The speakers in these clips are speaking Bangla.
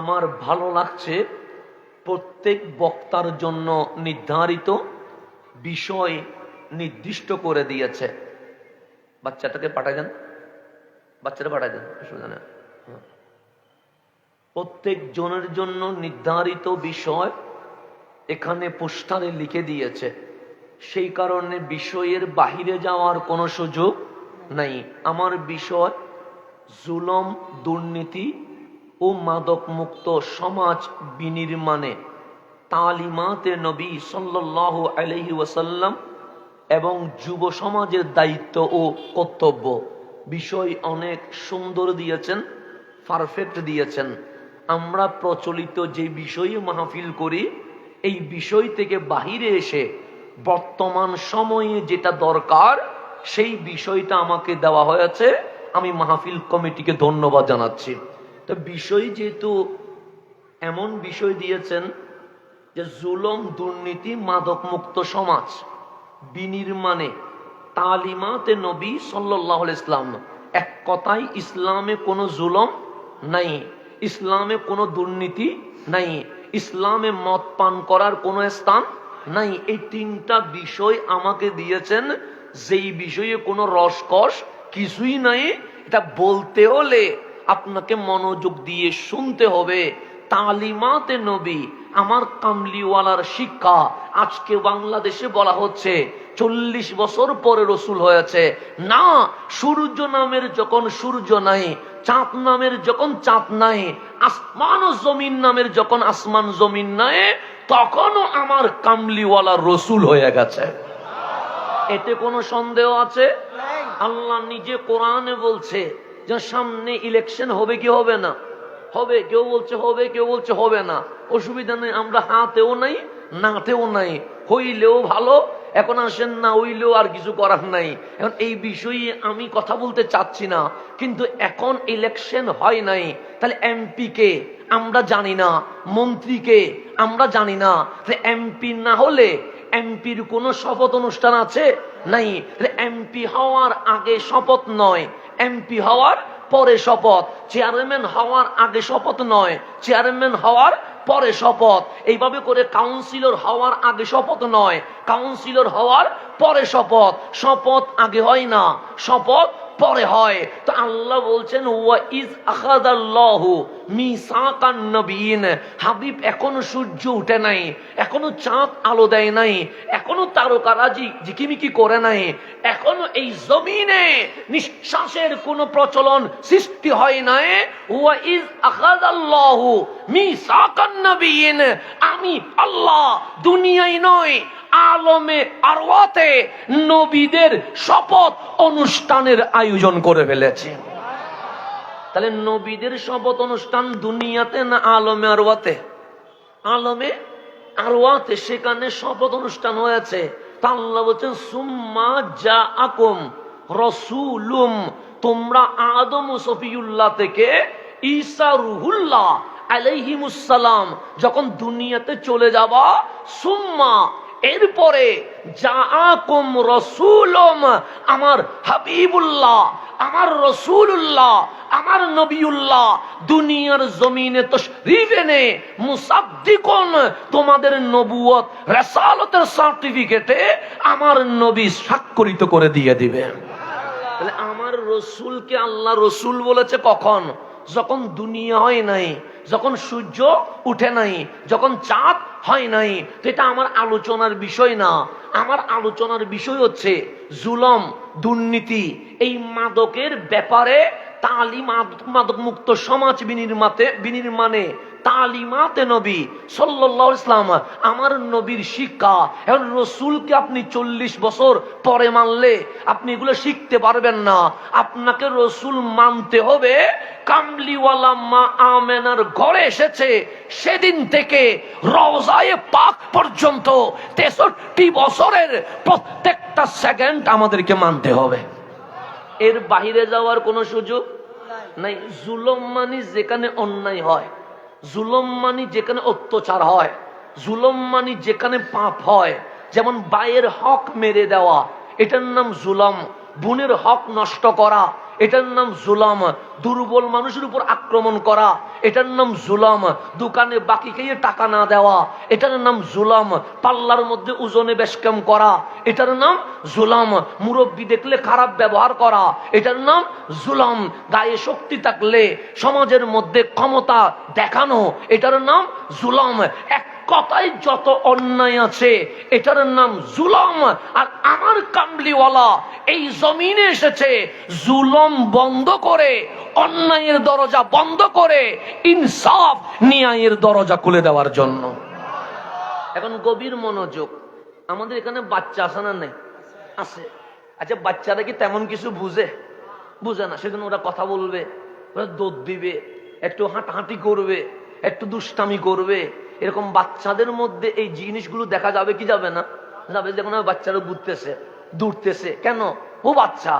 আমার ভালো লাগছে প্রত্যেক বক্তার জন্য নির্ধারিত বিষয় নির্দিষ্ট করে দিয়েছে। বাচ্চাটাকে পাঠাই দেন, বাচ্চাটা পাঠাই দেন, অসুবিধা নেই। প্রত্যেক জনের জন্য নির্ধারিত বিষয় এখানে পোস্টারে লিখে দিয়েছে। সেই কারণে বিষয়ের বাহিরে যাওয়ার কোনো সুযোগ নাই। আমার বিষয় জুলম, দুর্নীতি ও মাদক মুক্ত সমাজ বিনির্মাণে তালিমাতে নবী সাল্লাল্লাহু আলাইহি ওয়াসাল্লাম এবং যুব সমাজের দায়িত্ব ও কর্তব্য। বিষয় অনেক সুন্দর দিয়েছেন, পারফেক্ট দিয়েছেন। আমরা প্রচলিত যে বিষয়ে মাহফিল করি, এই বিষয় থেকে বাহিরে এসে বর্তমান সময়ে যেটা দরকার সেই বিষয়টা আমাকে দেওয়া হয়েছে। আমি মাহফিল কমিটিকে ধন্যবাদ জানাচ্ছি। তো বিষয় যেহেতু এমন বিষয় দিয়েছেন যে জুলম, দুর্নীতি, মাদক মুক্ত সমাজ বিনির্মাণে তালিমাতে নবী সাল্লাল্লাহু আলাইহি ওয়াসাল্লাম, এক কথায় ইসলামে কোনো জুলম নাই, ইসলামে কোনো দুর্নীতি নাই, ইসলামে মদ পান করার কোনো স্থান নাই। এই তিনটা বিষয় আমাকে দিয়েছেন, যেই বিষয়ে কোনো রসকস কিছুই নাই। এটা বলতে হলে আপনাকে মনোযোগ দিয়ে শুনতে হবে। তালিমাতে নবী, আমার কামলিওয়ালার শিক্ষা। আজকে বাংলাদেশে বলা হচ্ছে 40 বছর পরে রসুল হয়েছে। না, সূর্য নামের যখন সূর্য নাই, চাঁদ নামের যখন চাঁদ নাই, আসমান ও জমিন নামের যখন আসমান জমিন নাই, তখনও আমার কামলিওয়ালা রসুল হয়ে গেছে। এতে কোনো সন্দেহ আছে? আল্লাহ নিজে কোরআনে বলছে যে সামনে ইলেকশন হবে কি হবে না? হবে। কেউ বলছে হবে, কেউ বলছে হবে না। অসুবিধা নেই, আমরা হাতেও নাই নাতেও নাই, হইলেও ভালো। এখন আসেন না হইলেও আর কিছু করার নাই। এখন এই বিষয়ে আমি কথা বলতে চাচ্ছি না, কিন্তু এখন ইলেকশন হয় নাই, তাহলে এমপি কে আমরা জানি না, মন্ত্রীকে আমরা জানি না। এমপি না হলে এমপির কোন শপথ অনুষ্ঠান আছে? নাই। এমপি হওয়ার আগে শপথ নয়, এমপি হওয়ার পরে শপথ। চেয়ারম্যান হওয়ার আগে শপথ নয়, চেয়ারম্যান হওয়ার পরে শপথ। এইভাবে করে কাউন্সিলর হওয়ার আগে শপথ নয়, কাউন্সিলর হওয়ার পরে শপথ। শপথ আগে হয় না, শপথ পরে হয়। তো আল্লাহ বলছেন ওয়া ইজ আখাযাল্লাহু মিসাকান নবিয়িন। হাবিব, এখনো সূর্য উঠে নাই, এখনো চাঁদ আলো দেয় নাই, এখনো তারকারাজি ঝিকিমিকি করে নাই, এখনো এই জমিনে নিঃশ্বাসের কোনো প্রচলন সৃষ্টি হয় নাই। ওয়া ইজ আখাযাল্লাহু মিসাকান নবিয়িন। আমি আল্লাহ দুনিয়ায় নয়, আলমে আরওয়াতে নবীদের শপথ অনুষ্ঠানের আয়োজন করে ফেলেছে। তাহলে নবীদের শপথ অনুষ্ঠান দুনিয়াতে না আলমে আরওয়াতে? আলমে আরওয়াতে, সেখানে শপথ অনুষ্ঠান হয়েছে। তা আল্লাহ বলছেন সুম্মা জাআকুম রাসূলুম, তোমরা আদম ও সফিউল্লাহ থেকে ঈসা রুহুল্লাহ আলাইহিমুস সালাম যখন দুনিয়াতে চলে যাবা, সুম্মা এরপরে জাআকুম রাসূলুম, আমার হাবিবুল্লাহ, আমার রাসূলুল্লাহ, আমার নবিউল্লাহ দুনিয়ার জমিনে তাশরীফ এনে মুসাদ্দিকুন, তোমাদের নবুয়ত রাসালাতের সার্টিফিকেটে আমার নবী স্বাক্ষরিত করে দিয়ে দিবেন। তাহলে আমার রসুলকে আল্লাহ রসুল বলেছে কখন? যখন দুনিয়া হয় নাই, যখন সূর্য উঠে নাই, যখন চাঁদ হয় নাই। তো এটা আমার আলোচনার বিষয় না। আমার আলোচনার বিষয় হচ্ছে জুলম, দুর্নীতি, এই মাদকের ব্যাপারে তালিম, মাদক মুক্ত সমাজ বিনির্মাণে তালিমাতে নবী সাল্লাল্লাহু আলাইহি ওয়াসাল্লাম, আমার নবীর শিক্ষা। এখন রসুলকে আপনি 40 বছর পরে মানলে আপনি এগুলো শিখতে পারবেন না। আপনাকে রসুল মানতে হবে কামলিওয়ালা মা আমেনার ঘরে এসেছে সেদিন থেকে রওজায়ে পাক পর্যন্ত 63 বছরের প্রত্যেকটা সেকেন্ড আমাদেরকে মানতে হবে। এর বাহিরে যাওয়ার কোনো সুযোগ নাই। জুলুম মানে যেখানে অন্যায় হয়, জুলুম মানে যেখানে অত্যাচার হয়, জুলুম মানে যেখানে পাপ হয়। যেমন ভাইয়ের হক মেরে দেওয়া, এটার নাম জুলুম। বোনের হক নষ্ট করা, এটার নাম জুলাম। দুর্বল মানুষের উপর আক্রমণ করা, এটার নাম জুলাম। দোকানে বাকি খেয়ে টাকা না দেওয়া, এটার নাম জুলাম। পাল্লার মধ্যে ওজনে বেশ কম করা, এটার নাম জুলাম। মুরব্বী দেখলে খারাপ ব্যবহার করা, এটার নাম জুলাম। গায়ে শক্তি থাকলে সমাজের মধ্যে ক্ষমতা দেখানো, এটার নাম জুলাম। এক কথায় যত অন্যায় আছে এটার নাম জুলম। আর আমার কামলিওয়ালা এই জমিনে এসেছে জুলম বন্ধ করে, অন্যায়ের দরজা বন্ধ করে ইনসাফ ন্যায়ের দরজা খুলে দেওয়ার জন্য। এখন গভীর মনোযোগ। আমাদের এখানে বাচ্চা আছে না? নেই? আছে। আচ্ছা, বাচ্চারা কি তেমন কিছু বুঝে না? সেজন্য ওরা কথা বলবে, ওরা দৌড় দিবে, একটু হাঁটাহাঁটি করবে, একটু দুষ্টামি করবে। এরকম বাচ্চাদের মধ্যে এই জিনিসগুলো দেখা যাবে কি যাবে না? যাবে। যখন বাচ্চারা ঘুরতেছে, দৌড়তেছে, কেন? ও বাচ্চা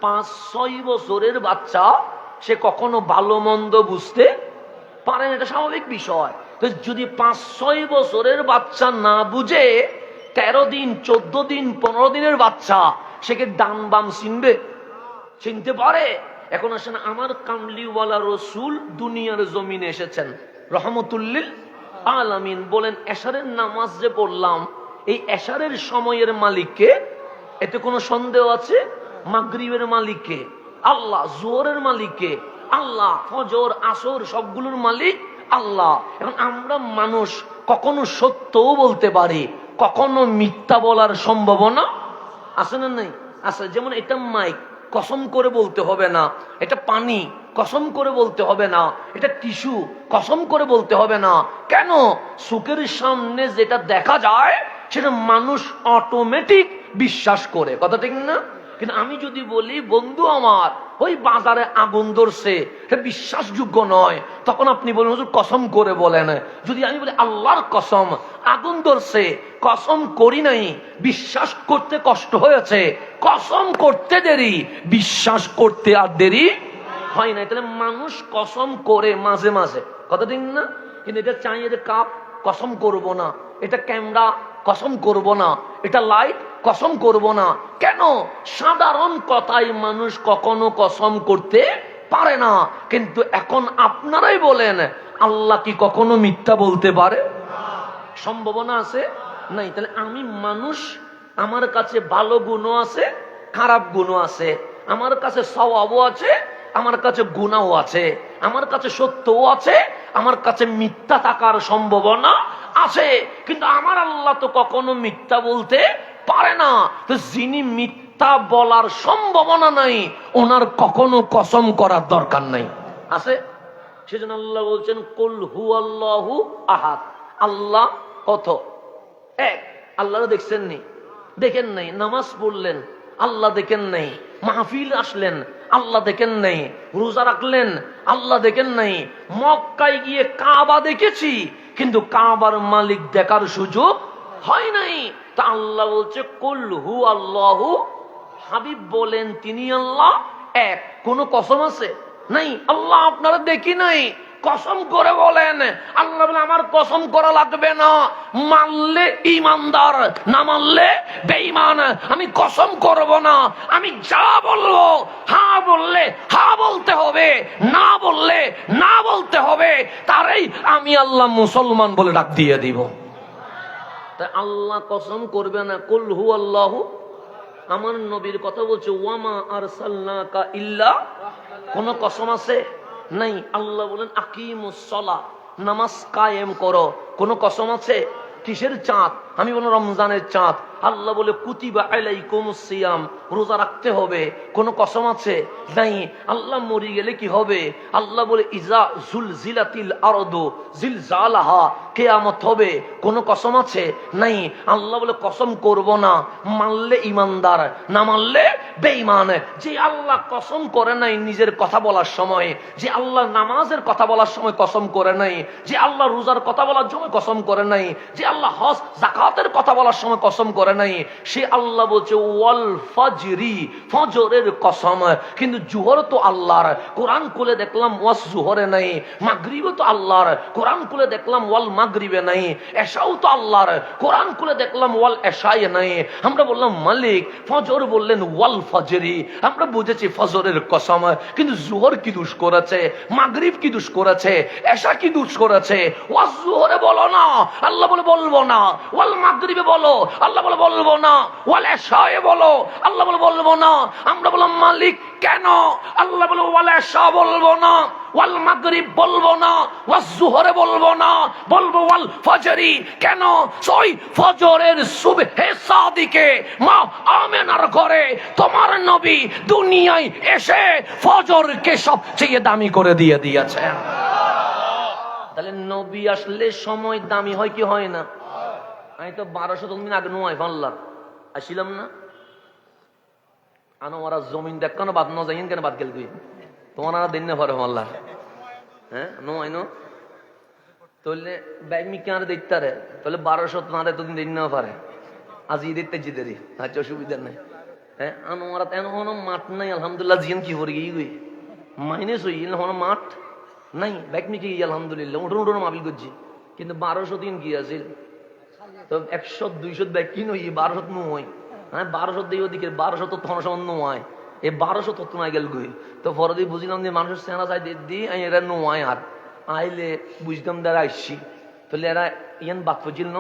5-6 বছরের বাচ্চা, সে কখনো ভালো মন্দ বুঝতে পারে না, এটা স্বাভাবিক বিষয়। তো যদি 5-6 বছরের বাচ্চা না বুঝে, 13 দিন 14 দিন 15 দিনের বাচ্চা, সে কি ডান বাম চিনতে পারে? এখন আসেন, আমার কামলিওয়ালা রসুল দুনিয়ার জমিনে এসেছেন রহমতুল্লিল আলামিন। বলেন, এশারের নামাজ যে পড়লাম, এই এশারের সময়ের মালিককে? এতে কোনো সন্দেহ আছে? মাগরিবের মালিককে আল্লাহ, জোহরের মালিককে আল্লাহ, ফজর আসর সবগুলোর মালিক আল্লাহ। এখন আমরা মানুষ কখনো সত্যও বলতে পারি, কখনো মিথ্যা বলার সম্ভাবনা আছে না? নেই? আছে। যেমন এটা মাইক, কসম করে বলতে হবে না। এটা পানি, কসম করে বলতে হবে না। এটা টিস্যু, কসম করে বলতে হবে না। কেন? চোখের সামনে যেটা দেখা যায় সেটা মানুষ অটোমেটিক বিশ্বাস করে, কথা ঠিক না? কিন্তু আমি যদি বলি, বন্ধু আমার ওই বাজারে আগুন ধরছে, এটা বিশ্বাসযোগ্য নয়, তখন আপনি বলেন হুজুর কসম করে বলেন। যদি আমি বলি আল্লাহর কসম আগুন ধরছে, কসম করি নাই, বিশ্বাস করতে কষ্ট হয়েছে, কসম করতে দেরি, বিশ্বাস করতে আর দেরি হয় নাই। তাহলে মানুষ কসম করে মাঝে মাঝে, কথা ঠিক না? কিন্তু এটা চাই, এটা কাপ, কসম করব না। এটা ক্যামেরা, কসম করব না। এটা লাইট, কসম করব না। কেন? সাধারণ কথায় মানুষ কখনো কসম করতে পারে না। কিন্তু এখন আপনারাই বলেন, আল্লাহ কি কখনো মিথ্যা বলতে পারে? সম্ভাবনা আছে? নাই। তাহলে আমি মানুষ, আমার কাছে ভালো গুণও আছে, খারাপ গুণও আছে, আমার কাছে সওয়াবও আছে, আমার কাছে গুনাহও আছে, আমার কাছে সত্যও আছে, আমার কাছে মিথ্যা থাকার সম্ভাবনা আছে। কিন্তু আমার আল্লাহ তো কখনো মিথ্যা বলতে পারে না। তো যিনি মিথ্যা বলার সম্ভাবনা নাই, ওনার কখনো কসম করার দরকার নাই। আছে? সেজন্য আল্লাহ বলছেন, কুল হুয়াল্লাহু আহাদ। আল্লাহ কত? এক। আল্লাহ দেখছেন নি? দেখেন নাই। নামাজ পড়লেন, আল্লাহ দেখেন নাই। মাহফিল আসলেন, আল্লাহ দেখেন নাই। রোজা রাখলেন, আল্লাহ দেখেন নাই। মক্কায় গিয়ে কাবা দেখেছি, কিন্তু কাবার মালিক দেখার সুযোগ হয় নাই। তা আল্লাহ বলছে, কুল হু আল্লাহু, হাবিব বলেন তিনি আল্লাহ এক। কোন কসম আছে? নাই। আল্লাহ আপনারা দেখি নাই, কসম করে বলেন। আল্লাহ বলে, আমার কসম করা লাগবে না, মানলে ইমানদার, না মানলে বেঈমান। আমি কসম করব না, আমি যা বলবো, হ্যাঁ বললে হ্যাঁ বলতে হবে, না বললে না বলতে হবে। তারই আমি আল্লাহ মুসলমান বলে ডাক দিয়ে দিব। তাই আল্লাহ কসম করবে না। কুল হু আল্লাহু, আমার নবীর কথা বলছে, ওয়ামা আরসালনাকা ইল্লা। কোন কসম আছে? নাই। আল্লাহ বলেন, আকিমুস সালাহ, নামাজ কায়েম করো। কোন কসম আছে? কিসের চাঁদ? আমি বললাম রমজানের চাঁদ। আল্লাহ বলে, কুতিবা আলাইকুমুস সিয়াম, রোজা রাখতে হবে। কোন কসম আছে? নাই। আল্লাহ মরে গেলে কি হবে? আল্লাহ বলে, ইজা জুলজিলাতিল আরদু জিলজালাহা, কিয়ামত হবে। কোন কসম আছে? নাই। আল্লাহ বলে, কসম করব না, মানলে ইমানদার, না মানলে বেঈমান। যে আল্লাহ কসম করে নাই নিজের কথা বলার সময়, যে আল্লাহ নামাজের কথা বলার সময় কসম করে নাই, যে আল্লাহ রোজার কথা বলার সময় কসম করে নাই, যে আল্লাহ হজ যাকাতের কথা বলার সময় কসম করে করে নাই, সে আল্লাহ বলছে ওয়াল ফাজরি, ফজরের কসম। কিন্তু জোহর তো আল্লাহর, কোরআন খুলে দেখলাম ওয়াস জোহরে নাই। মাগরিবও তো আল্লাহর, কোরআন খুলে দেখলাম ওয়াল মাগরিবে নাই। এশাও তো আল্লাহর, কোরআন খুলে দেখলাম ওয়াল এশায় নাই। আমরা বললাম মালিক, ফজর বললেন ওয়াল ফজরি, আমরা বুঝেছি ফজরের কসম। কিন্তু জোহর কি দোষ করেছে, মাগরিব কি দোষ করেছে, এশা কি দোষ করেছে? ওয়াস জোহরে বলো না, আল্লাহ বলে বলবো না। ওয়াল মাগরিবে বলো, আল্লাহ বলে বলবো না। ওয়াল এশায়ে বলো, আল্লাহ বলে বলবো না। আমরা বললাম মালিক কেন? আল্লাহ বলে ওয়াল এশা বলবো না, ওয়াল মাগরিব বলবো না, ওয়াস জোহরে বলবো না, বলবো ওয়াল ফজরি। কেন? ওই ফজরের সুবহে সাদিকে মা আমেনার ঘরে তোমার নবী দুনিয়ায় এসে ফজরকে সবচেয়ে দামি করে দিয়ে দিয়েছেন। তাহলে নবী আসলে সময় দামি হয় কি হয় না? আমি তো 1200 দিন আগে নয় ভাল্লাম আসিলাম না, আনোয়ারা জমিন দেখ কেন বাদ ন যাইন কেন বাদ গেল তুই তোমার দিন না পারে মাল্লা। হ্যাঁ নয় নো তাহলে ব্যাগ মি কেন দেখতে রে, তাহলে 1200 না এতদিন দিন না পারে। আজ ঈদের তেজি দেরি, আচ্ছা অসুবিধা নেই। হ্যাঁ আনোয়ারা তেন হনো মাঠ নাই আলহামদুলিল্লাহ, জিয়ান কি হরে গিয়ে গই মাইনেস হই হনো মাঠ নাই, ব্যাগ মি কি আলহামদুলিল্লাহ উঠোন উঠোন মাবিল করছি। কিন্তু 1200 দিন কি আছিল তো 100-200 ব্যাগ কি নই 1200 নয়। হ্যাঁ 1200 দিয়ে ওদিকে 1200 তো তখন সমান নয়, এই 1200 তো নাই গেল গই। তো পরে বুঝলাম যে মানুষের সেনা চাই দিয়ে এরা নয়, আর আইলে বুঝতাম দ্বারা আসছি। তাহলে এরা ইয়ান বাদ পছিল ন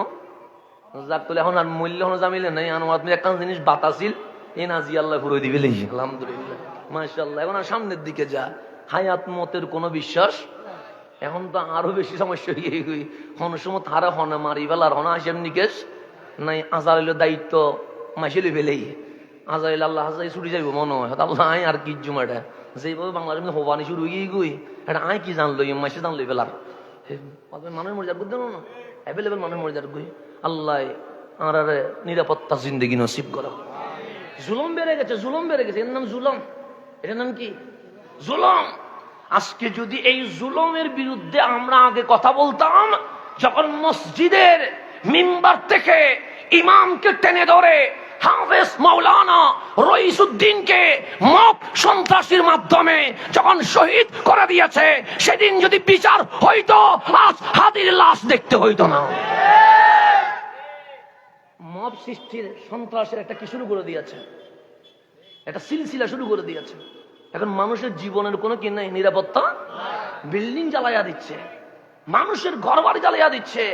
যাক, তাহলে এখন আর মূল্য হন জামিলে নাই। আনোয়ার একটা জিনিস বাতাছিল এ নাজি আল্লাহ ঘুরে দিবে আলহামদুলিল্লাহ মাশাআল্লাহ। এখন আর সামনের দিকে যা, হায়াত মতের কোনো বিশ্বাস এখন তো আরো বেশি সমস্যা হয়ে গই। হন সময় তারা হন মারি বেলার হন আসেম নিকেশ নাই, আজারের দায়িত্ব মাসিলে ফেলেই আজাইল আল্লাহ হাজাই ছুটি যাইব মনে হয় আল্লাহ আয় আর কি জুমাটা যেভাবে বাংলাদেশ হবানি শুরু হয়ে গই, এটা আয় কি জানলো মাসে জানলো ফেলার মানুষ মরে যার বুঝতেন না, অ্যাভেলেবেল মানুষ মরে যার গই। আল্লাহ আর নিরাপত্তা জিন্দগি নসিব করো। জুলম বেড়ে গেছে, জুলম বেড়ে গেছে, এর নাম জুলম। এটার নাম কি? জুলম। আজকে যদি এই জুলমের বিরুদ্ধে আমরা আগে কথা বলতাম, যখন মসজিদের মিম্বার থেকে ইমামকে টেনে ধরে হাফেজ মাওলানা রইসুদ্দিনকে মব সন্ত্রাসীর মাধ্যমে যখন শহীদ করে দিয়েছে, সেদিন যদি বিচার হইতো আজ হাদির লাশ দেখতে হইতো না। মব সৃষ্টির সন্ত্রাসের একটা কি শুরু করে দিয়েছে, একটা সিলসিলা শুরু করে দিয়েছে। এখন মানুষের জীবনের কোনো কি নাই, নিরাপত্তা। বিল্ডিং জ্বালাইয়া দিচ্ছে, মানুষের ঘর বাড়ি জ্বালাইয়া দিচ্ছে,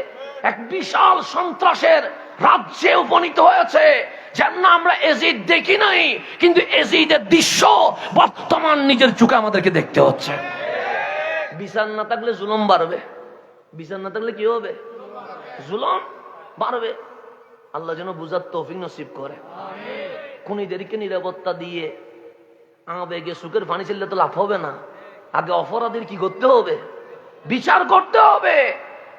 এক বিশাল সন্ত্রাসের রাজ্যে উপনীত হয়েছে। যেন আমরা এজিদ দেখি নাই, কিন্তু এজিদের দৃশ্য বর্তমান নিজের চোখে আমাদেরকে দেখতে হচ্ছে। বিচার না থাকলে জুলুম বাড়বে, বিচার না থাকলে কি হবে? জুলুম বাড়বে। আল্লাহ যেন বুঝার তৌফিক নসিব করে। খুনিদেরকে নিরাপত্তা দিয়ে আবেগে সুখের পানি ছেলে তো লাভ হবে না। আগে অপরাধীর কি করতে হবে? বিচার করতে হবে।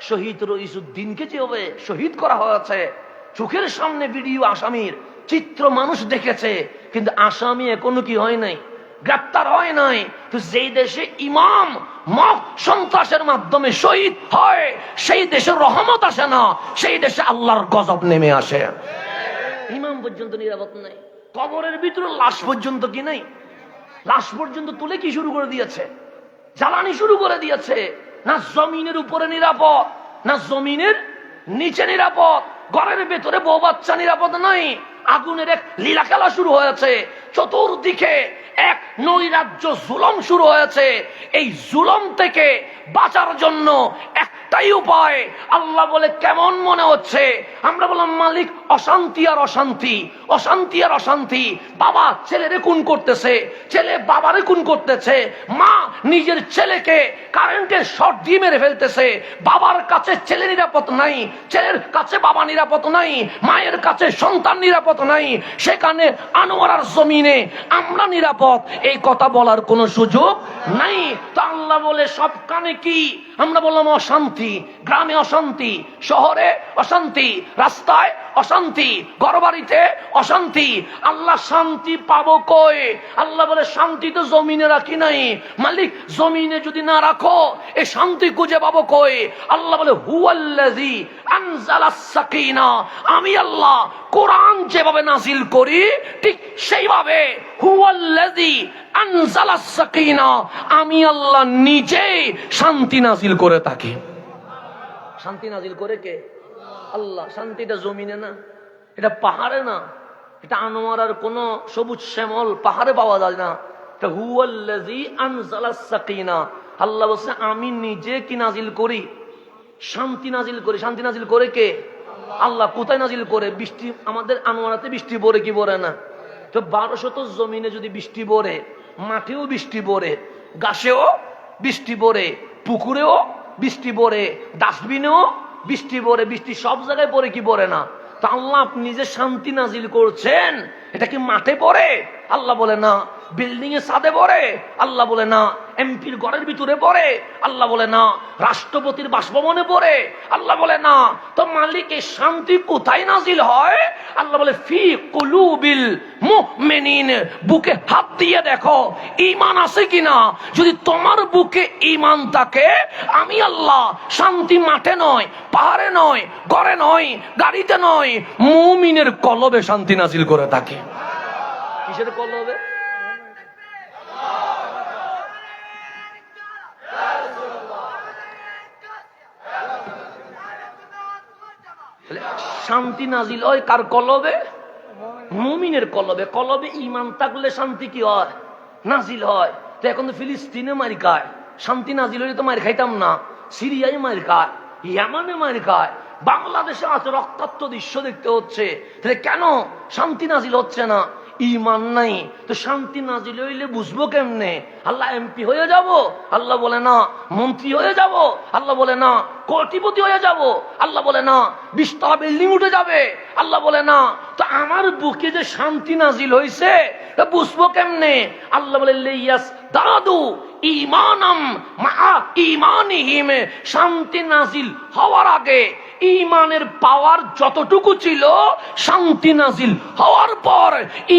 শহীদ রইসুদ্দিনকে যেভাবে শহীদ করা হয়েছে, চোখের সামনে ভিডিও, আসামির চিত্র মানুষ দেখেছে, কিন্তু আসামি এখনো কি হয় নাই, গ্রেপ্তার হয় নাই। তো যেই দেশে ইমাম মব সন্ত্রাসের মাধ্যমে শহীদ হয়, সেই দেশে রহমত আসে না, সেই দেশে আল্লাহর গজব নেমে আসে। ইমাম পর্যন্ত নিরাপদ নাই, কবরের ভিতরে লাশ পর্যন্ত কি নাই, লাশ পর্যন্ত তুলে কি শুরু করে দিয়েছে, জ্বালানি শুরু করে দিয়েছে। না জমিনের উপরে নিরাপদ, না জমিনের নিচে নিরাপদ, ঘরের ভেতরে বউ বাচ্চা নিরাপদ নাই। আগুনের এক লীলা খেলা শুরু হয়েছে, চতুর্দিকে এক নৈরাজ্য জুলম শুরু হয়েছে। এই জুলম থেকে বাঁচার জন্য একটাই উপায়। আল্লাহ বলে কেমন মনে হচ্ছে? আমরা বললাম মালিক অশান্তি আর অশান্তি, অশান্তি আর অশান্তি। বাবা ছেলেরে খুন করতেছে, ছেলে বাবারে খুন করতেছে, মা নিজের ছেলেকে কারেন্টের শর্ট দিয়ে মেরে ফেলতেছে। বাবার কাছে ছেলে নিরাপদ নাই, ছেলের কাছে বাবা নিরাপদ নাই, মায়ের কাছে সন্তান নিরাপদ নাই। সেখানে আনোয়ারার জমিনে আমরা নিরাপদ, এই কথা বলার কোন সুযোগ নাই। তো আল্লাহ বলে সব কানে কি? আমরা বললাম অশান্তি, গ্রামে অশান্তি, শহরে অশান্তি, রাস্তায় অশান্তি, ঘরবাড়িতে অশান্তি। আল্লাহ শান্তি পাবো কই? আল্লাহ বলে শান্তি তো জমিনে রাখি নাই। মালিক জমিনে যদি না রাখো, এই শান্তি খুঁজে পাবো কই? আল্লাহ বলে হুয়াল্লাযী আনজালাস সাকিনা, আমি আল্লাহ কোরআন যেভাবে নাজিল করি ঠিক সেইভাবে হুয়াল্লাযী আনজালাস সাকিনা, আমি আল্লাহ নিজেই শান্তি নাজিল করে থাকি। শান্তি নাজিল করে কে? আল্লাহ। শান্তিটা জমিনে না, এটা পাহাড়ে না, এটা আনোয়ারার কোন সবুজ শ্যামল পাহাড়ে পাওয়া যায় না। এটা হুয়াল্লাযী আনজালাস সাকিনা, আল্লাহ বলছে আমি নিজে কি নাজিল করি? শান্তি নাজিল করি। শান্তি নাজিল করে কে? আল্লাহ। কোথায় নাজিল করে? বৃষ্টি। আমাদের আনোয়ারাতে বৃষ্টি পড়ে কি পড়ে না? তো 1200 জমিনে যদি বৃষ্টি পড়ে, মাঠেও বৃষ্টি পড়ে, গাছেও বৃষ্টি পড়ে, পুকুরেও বৃষ্টি পড়ে, ডাস্টবিনেও বৃষ্টি পড়ে, বৃষ্টি সব জায়গায় পড়ে কি পড়ে না? তা আল্লাহ আপনি নিজে শান্তি নাজিল করছেন, এটা কি মাঠে পড়ে? আল্লাহ বলে না। বিল্ডিং এর ছাদে পড়ে? আল্লাহ বলে না। এমপির ঘরের ভিতরে পড়ে? আল্লাহ বলে না। রাষ্ট্রপতির বাসভবনে পড়ে? আল্লাহ বলে না। তো মালিকের শান্তি কোথায় নাজিল হয়? আল্লাহ বলে ফি কুলুবিল মুমিনিন, বুকে হাত দিয়ে দেখো ঈমান আছে কিনা। যদি তোমার বুকে ঈমান থাকে, আমি আল্লাহ শান্তি মাঠে নয়, পাহাড়ে নয়, ঘরে নয়, গাড়িতে নয়, মুমিনের কলবে শান্তি নাজিল করে থাকে। কিসের কলবে? শান্তি নাজিল হয় কার কলবে? মুমিনের কলবে। কলবে ঈমান থাকলে শান্তি কি হয়? নাজিল হয়। তো এখন তো ফিলিস্তিনে মার খায়, শান্তি নাজিল হলে তো মার খাইতাম না। সিরিয়ায় মার খায়, ইয়ামানে মার খায়, বাংলাদেশে আছে রক্তাক্ত দৃশ্য দেখতে হচ্ছে। তাহলে কেন শান্তি নাজিল হচ্ছে না? ঈমান নাই। তো শান্তি নাজিল হইলে বুঝবো কেমনে? আল্লাহ এমপি হয়ে যাব? আল্লাহ বলে না। মন্ত্রী হয়ে যাব? আল্লাহ বলে না। কোটিপতি হয়ে যাব? আল্লাহ বলে না। 20 তলা বিল্ডিং উঠে যাবে? আল্লাহ বলে না। তো আমার বুকে যে শান্তি নাজিল হয়েছে বুঝবো কেমনে? আল্লাহ বলে লিয়াস দাদু ঈমানাম মা ঈমানিহিম, শান্তি নাজিল হওয়ার আগে ঈমানের পাওয়ার যতটুকু ছিল, শান্তি নাজিল হওয়ার পর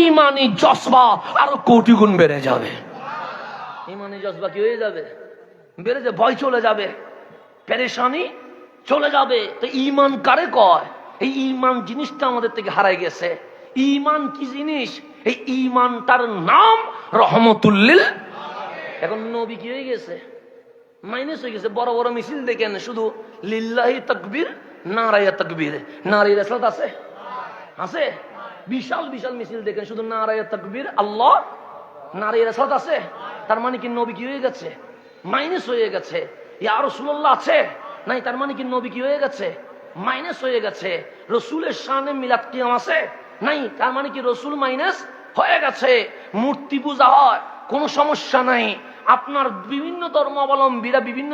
ঈমানি জজবা আরো কোটি গুণ বেড়ে যাবে। ঈমানি জজবা কি হয়ে যাবে? বেড়ে যাবে। ভয় চলে যাবে, পেরেশানি চলে যাবে। তো ঈমান কারে কয়? এই ঈমান জিনিসটা আমাদের থেকে হারাই গেছে। ঈমান কি জিনিস? এই ঈমানটার নাম রহমতুল্লিল। এখন নবী কি হয়ে গেছে? মাইনাস হয়ে গেছে। বড় বড় মিছিল দেখেন, শুধু লিল্লাহি তাকবীর, নারায়ে তাকবীর। নারীর রাসূল আছে? আছে? বিশাল বিশাল মিছিল দেখেন, শুধু নারায়ে তাকবীর, আল্লাহ, নারীর রাসূল আছে। তার মানে কি নবী কি হয়ে গেছে? মাইনাস হয়ে গেছে। ইয়া রাসূলুল্লাহ আছে? নাই। তার মানে কি নবী কি হয়ে গেছে? মাইনাস হয়ে গেছে। রসুলের শানে মিলাদ কিয়াম আছে? নাই। তার মানে কি রসুল মাইনাস হয়ে গেছে। মূর্তি পূজা হয়, কোনো সমস্যা নাই। আপনার বিভিন্ন ধর্মাবলম্বীরা বিভিন্ন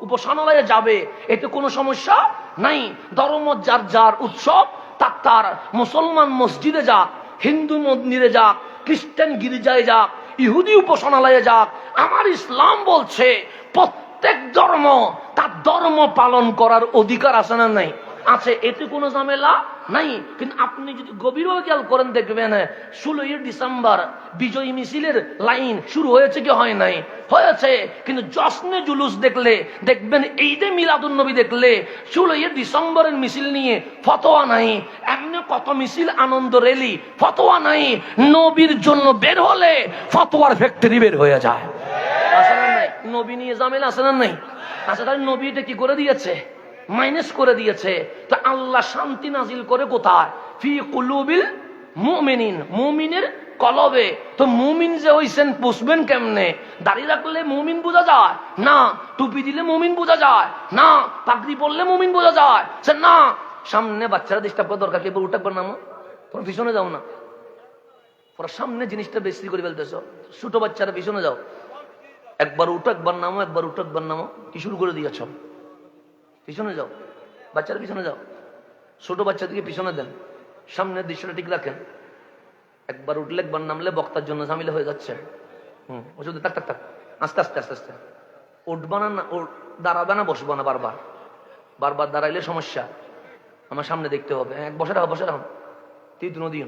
উপাসনালয়ে যাবে, এতে কোনো সমস্যা নাই। ধর্ম যার যার উৎসব তার তার। মুসলমান মসজিদে যাক, হিন্দু মন্দিরে যাক, খ্রিস্টান গির্জায় যাক, ইহুদি উপাসনালয়ে যাক, আমার ইসলাম বলছে প্রত্যেক ধর্ম তার ধর্ম পালন করার অধিকার আছে না নাই? আছে। এতে কোনো ঝামেলা নাই। কিন্তু আপনি যদি গভীরভাবে খেয়াল করেন দেখবেন 16 ডিসেম্বর বিজয় মিছিলের লাইন শুরু হয়েছে কি হয় নাই? হয়েছে। কিন্তু জশ্নে জুলুস দেখলে দেখবেন, ঈদে মিলাদুন নবী দেখলে 16 ডিসেম্বরের মিছিল নিয়ে ফতোয়া নাই। এমনি কত মিছিল, আনন্দ র্যালি, ফতোয়া নাই। নবীর জন্য বের হলে ফতোয়ার ফ্যাক্টরি বের হয়ে যায়। আছে না নাই? নবী নিয়ে ঝামেলা আছে না নাই? আচ্ছা, তাহলে নবী এটা কি করে দিয়েছে? মাইনাস করে দিয়েছে। তো আল্লাহ শান্তি নাজিল করে কোথায়? ফি কুলুবিল মুমিনিন, মুমিনের কলবে। তো মুমিন যে হইছেন বুঝবেন কেমনে? দাড়ি রাখলে মুমিন বোঝা যায় না? টুপি দিলে মুমিন বোঝা যায় না? পাগড়ি পরলে মুমিন বোঝা যায় না? সামনে বাচ্চারা ডিস্টার্ব করার দরকার কি? উঠাকবার নামো, তোমরা পিছনে যাও না। ওরা সামনে জিনিসটা বেশি করে ফেলতেছ। ছোট বাচ্চারা পিছনে যাও। একবার উঠো, একবার নামো, একবার উঠো, একবার নামো। কি শুরু করে দিয়েছ? পিছনে যাও, বাচ্চারা পিছনে যাও। ছোট বাচ্চাদেরকে পিছনে দেন, সামনের দৃশ্যটা ঠিক রাখেন। একবার উঠলে একবার নামলে বক্তার জন্য ঝামেলা হয়ে যাচ্ছে। শুধু থাক থাক থাক, আস্তে আস্তে আস্তে আস্তে উঠবা না, দাঁড়াবে না, বসবো না। বারবার বারবার দাঁড়াইলে সমস্যা। আমার সামনে দেখতে হবে। বসে রাখো, বসে রাখো। তুই নদী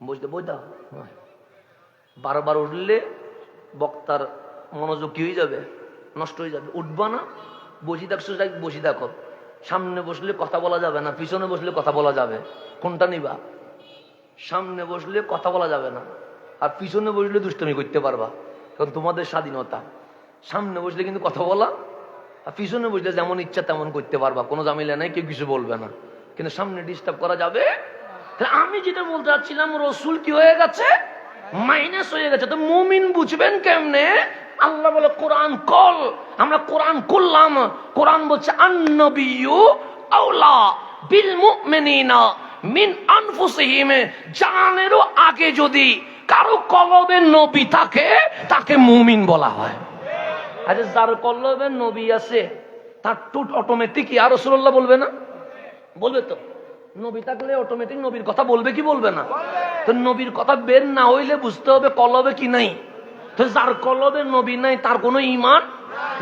বুঝতে বই দাও। বারবার উঠলে বক্তার মনোযোগ কি হয়ে যাবে? নষ্ট হয়ে যাবে। উঠবা না, বসে থাকছো, বসে থাকো। সামনে বসলে কথা বলা যাবে না, পিছনে বসলে কথা বলা যাবে, কোনটা নিবা? সামনে বসলে কথা বলা যাবে না, আর পিছনে বসলে দুষ্টমি করতে পারবা, কারণ তোমাদের স্বাধীনতা। সামনে বসলে কিন্তু কথা বলা, আর পিছনে বসলে যেমন ইচ্ছা তেমন করতে পারবা, কোনো ঝামেলা নাই, কেউ কিছু বলবে না, কিন্তু সামনে ডিস্টার্ব করা যাবে। আমি যেটা বলতে চাচ্ছিলাম, রসুল কি হয়ে গেছে? মাইনাস হয়ে গেছে। তো মুমিন বুঝবেন কেমনে? আল্লাহ বলে কোরআন কল, আমরা কোরআন করলাম। কোরআন বলছে আন-নবিয়্যু আওলা বিল মুমিনিনা মিন আনফুসিহিম, জানেরও আগে যদি কারো কলবে নবী থাকে তাকে মুমিন বলা হয়। আচ্ছা, যার কলবে নবী আছে তার টুট অটোমেটিক ইয়া রাসূলুল্লাহ বলবে না? বলবে তো। নবী থাকলে অটোমেটিক নবীর কথা বলবে কি বলবে না? তো নবীর কথা বের না হইলে বুঝতে হবে কলবে কি নাই। তো যার কলবে নবী নাই তার কোনো ঈমান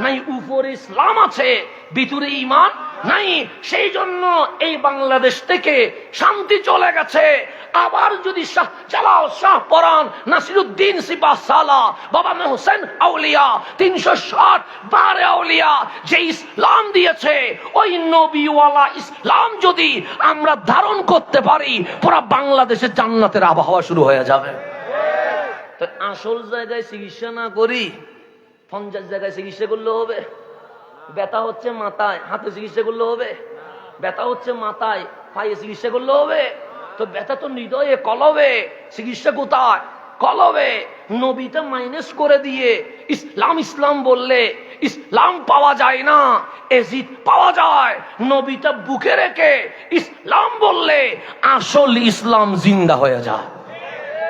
নাই। উপরে ইসলাম আছে, ভিতরে ঈমান নাই। সেই জন্য এই বাংলাদেশ থেকে শান্তি চলে গেছে। আবার যদি শাহ জালাল, শাহ পরান, নাসিরউদ্দিন সিপাহ সালাহ, বাবা মেহসেন আউলিয়া, 360 বারে আউলিয়া যে ইসলাম দিয়েছে, ওই নবীওয়ালা ইসলাম যদি আমরা ধারণ করতে পারি, পুরো বাংলাদেশে জান্নাতের আবহাওয়া শুরু হয়ে যাবে। তো আসল জায়গায় চিকিৎসা না করি 50 জায়গায় চিকিৎসা করলে হবে? ব্যথা হচ্ছে মাথায়, হাতে চিকিৎসা করলে হবে? ব্যথা হচ্ছে মাথায়, পায়ে চিকিৎসা করলে হবে? তো ব্যথা তো হৃদয়ে, কলবে। চিকিৎসা কোথায়? কলবে। নবীটা মাইনাস করে দিয়ে ইসলাম ইসলাম বললে ইসলাম পাওয়া যায় না, এজিদ পাওয়া যায়। নবীটা বুকে রেখে ইসলাম বললে আসল ইসলাম জিন্দা হয়ে যায়।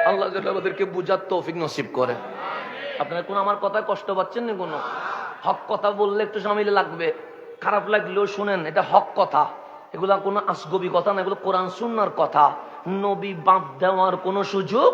আল্লাহ আমাদেরকে বুঝার তৌফিক নসিব করে। আপনারা কোন আমার কথা কষ্ট পাচ্ছেন না? কোনো হক কথা বললে একটু সামিলে লাগবে, খারাপ লাগলেও শুনেন, এটা হক কথা। এগুলা কোনো আসগবি কথা না, এগুলো কোরআন সুন্নাহর কথা। নবী বাদ দেওয়ার কোনো সুযোগ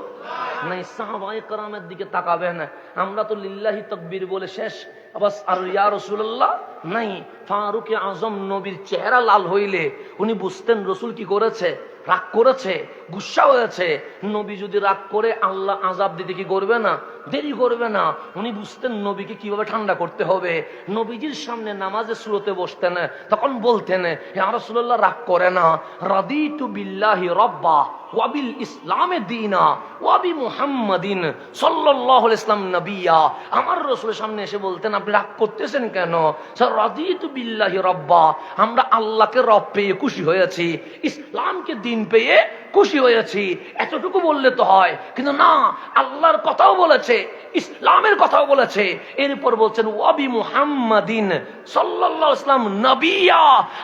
নাই। সাহাবায়ে কেরামের দিকে তাকাবেন, আমরা তো লিল্লাহি তাকবীর বলে শেষ, আবার আর ইয়া রাসূলুল্লাহ নাই। ফারুক আজম নবীর চেহারা লাল হইলে উনি বুঝতেন রসুল কি করেছে, রাগ করেছে, গুসা হয়েছে। নবী যদি রাগ করে আল্লাহ আযাব দিতে কি করবে না, দেরি করবে না। উনি বুঝতেন নবীকে কিভাবে ঠান্ডা করতে হবে। নবীজির সামনে নামাজে সুরতে বসতেন, তখন বলতেন ইয়া রাসূলুল্লাহ রাগ করে না, রাদিতু বিল্লাহি রাব্বা ওয়া বিল ইসলামে দীনা ওয়া বি মুহাম্মাদিন সাল্লাল্লাহু আলাইহি ওয়াসাল্লাম নবিয়্যা। আমার রাসূলের সামনে এসে বলতেন আপনি রাগ করতেছেন কেন? স্যার রাদিতু বিল্লাহি রাব্বা, আমরা আল্লাহকে রব পেয়ে খুশি হয়েছি, ইসলামকে দিন পেয়ে খুশি হয়েছি। এতটুকু বললে তো হয়, কিন্তু না, আল্লাহর কথাও বলেছে, ইসলামের কথাও বলেছে। এরপর বলছেন ওয়াবি মুহাম্মাদিন সাল্লাল্লাহু আলাইহি ওয়াসাল্লাম নবিয়্যা,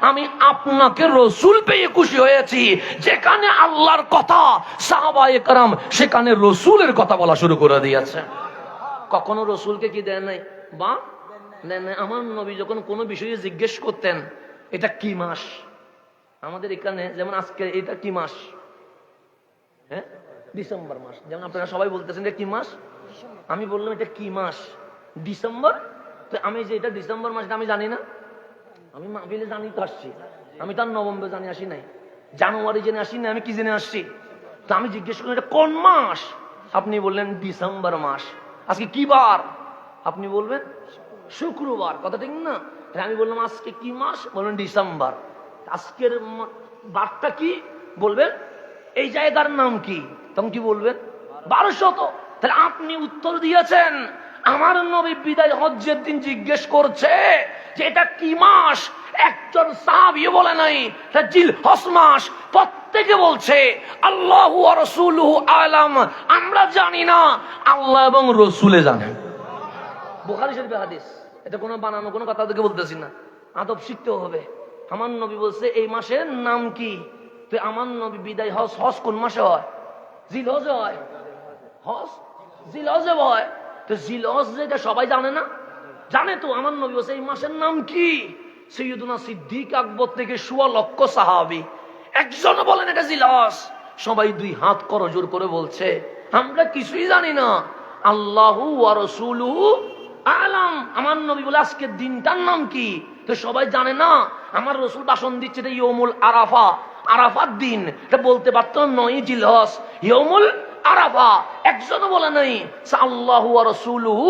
আমি আপনাকে রাসূল পেয়ে খুশি হয়েছি। যেখানে আল্লাহর কথা, সাহাবায়ে কেরাম সেখানে রাসূলের কথা বলা শুরু করে দিয়েছে। কখনো রাসূলকে কি দেয় নাই? বা দেয় নাই। আমার নবী যখন কোনো বিষয়ে জিজ্ঞেস করতেন এটা কি মাস, আমাদের এখানে যেমন আজকে এটা কি মাস, হ্যাঁ ডিসেম্বর মাস, যেমন আপনারা সবাই বলতেছেন এটা কি মাস, আমি বললাম এটা কি মাস, ডিসেম্বর। তো আমি যে এটা ডিসেম্বর মাস আমি জানি না, আমি মাহফিলে জানি তো আসছি, আমি তার নভেম্বর জানি আসি নাই, জানুয়ারি জেনে আসি না, আমি কি জেনে আসছি? তো আমি জিজ্ঞেস করলাম এটা কোন মাস, আপনি বললেন ডিসেম্বর মাস। আজকে কি বার, আপনি বলবেন শুক্রবার, কথা ঠিক না? আমি বললাম আজকে কি মাস, বলবেন ডিসেম্বর। আজকের বারটা কি বলবেন, এই জায়গার নাম কি, তখন কি বলবেন 1200। তাহলে আপনি উত্তর দিয়েছেন। আমার নবী বিদায় হজ্জের দিন জিজ্ঞেস করছে যে এটা কি মাস, একজন সাহাবী বলে নাই এটা জিলহজ মাস। প্রত্যেকে বলছে আল্লাহু ওয়া রাসূলুহু আলাম, আমরা জানি না, আল্লাহ এবং রাসূলে জানেন। বুখারী শরীফের হাদিস, এটা কোনো বানানো কোনো কথা থেকে বলতেছি না, আদব শিখতেও হবে। আমার নবী বলছে এই মাসের নাম কি, তো আমার নবী বিদায় হজ, হজ কোন মাসে হয়? জিলহজে হয়। হজ জিলহজে হয়। তো জিলহজ যেটা সবাই জানে না, জানে তো। আমার নবী বলছে এই মাসের নাম কি? সাইয়্যিদুনা সিদ্দিক আকবর থেকে 1.25 লক্ষ সাহাবী একজন বলেন এটা জিলহজ। সবাই দুই হাত করজোড় করে বলছে আমরা কিছুই জানি না, আল্লাহু ওয়া রাসূলুহু আলাম। আমার নবী বলে আজকের দিনটার নাম কি, তো সবাই জানে না। আমার রাসূল ভাষণ দিচ্ছে এটা ইয়মুল আরাফা, আরাফার দিন। এটা বলতে পারতো 9 জিলহজ, ইয়মুল আরাফা। একজনও বলে নাই আল্লাহু ওয়া রাসূলুহু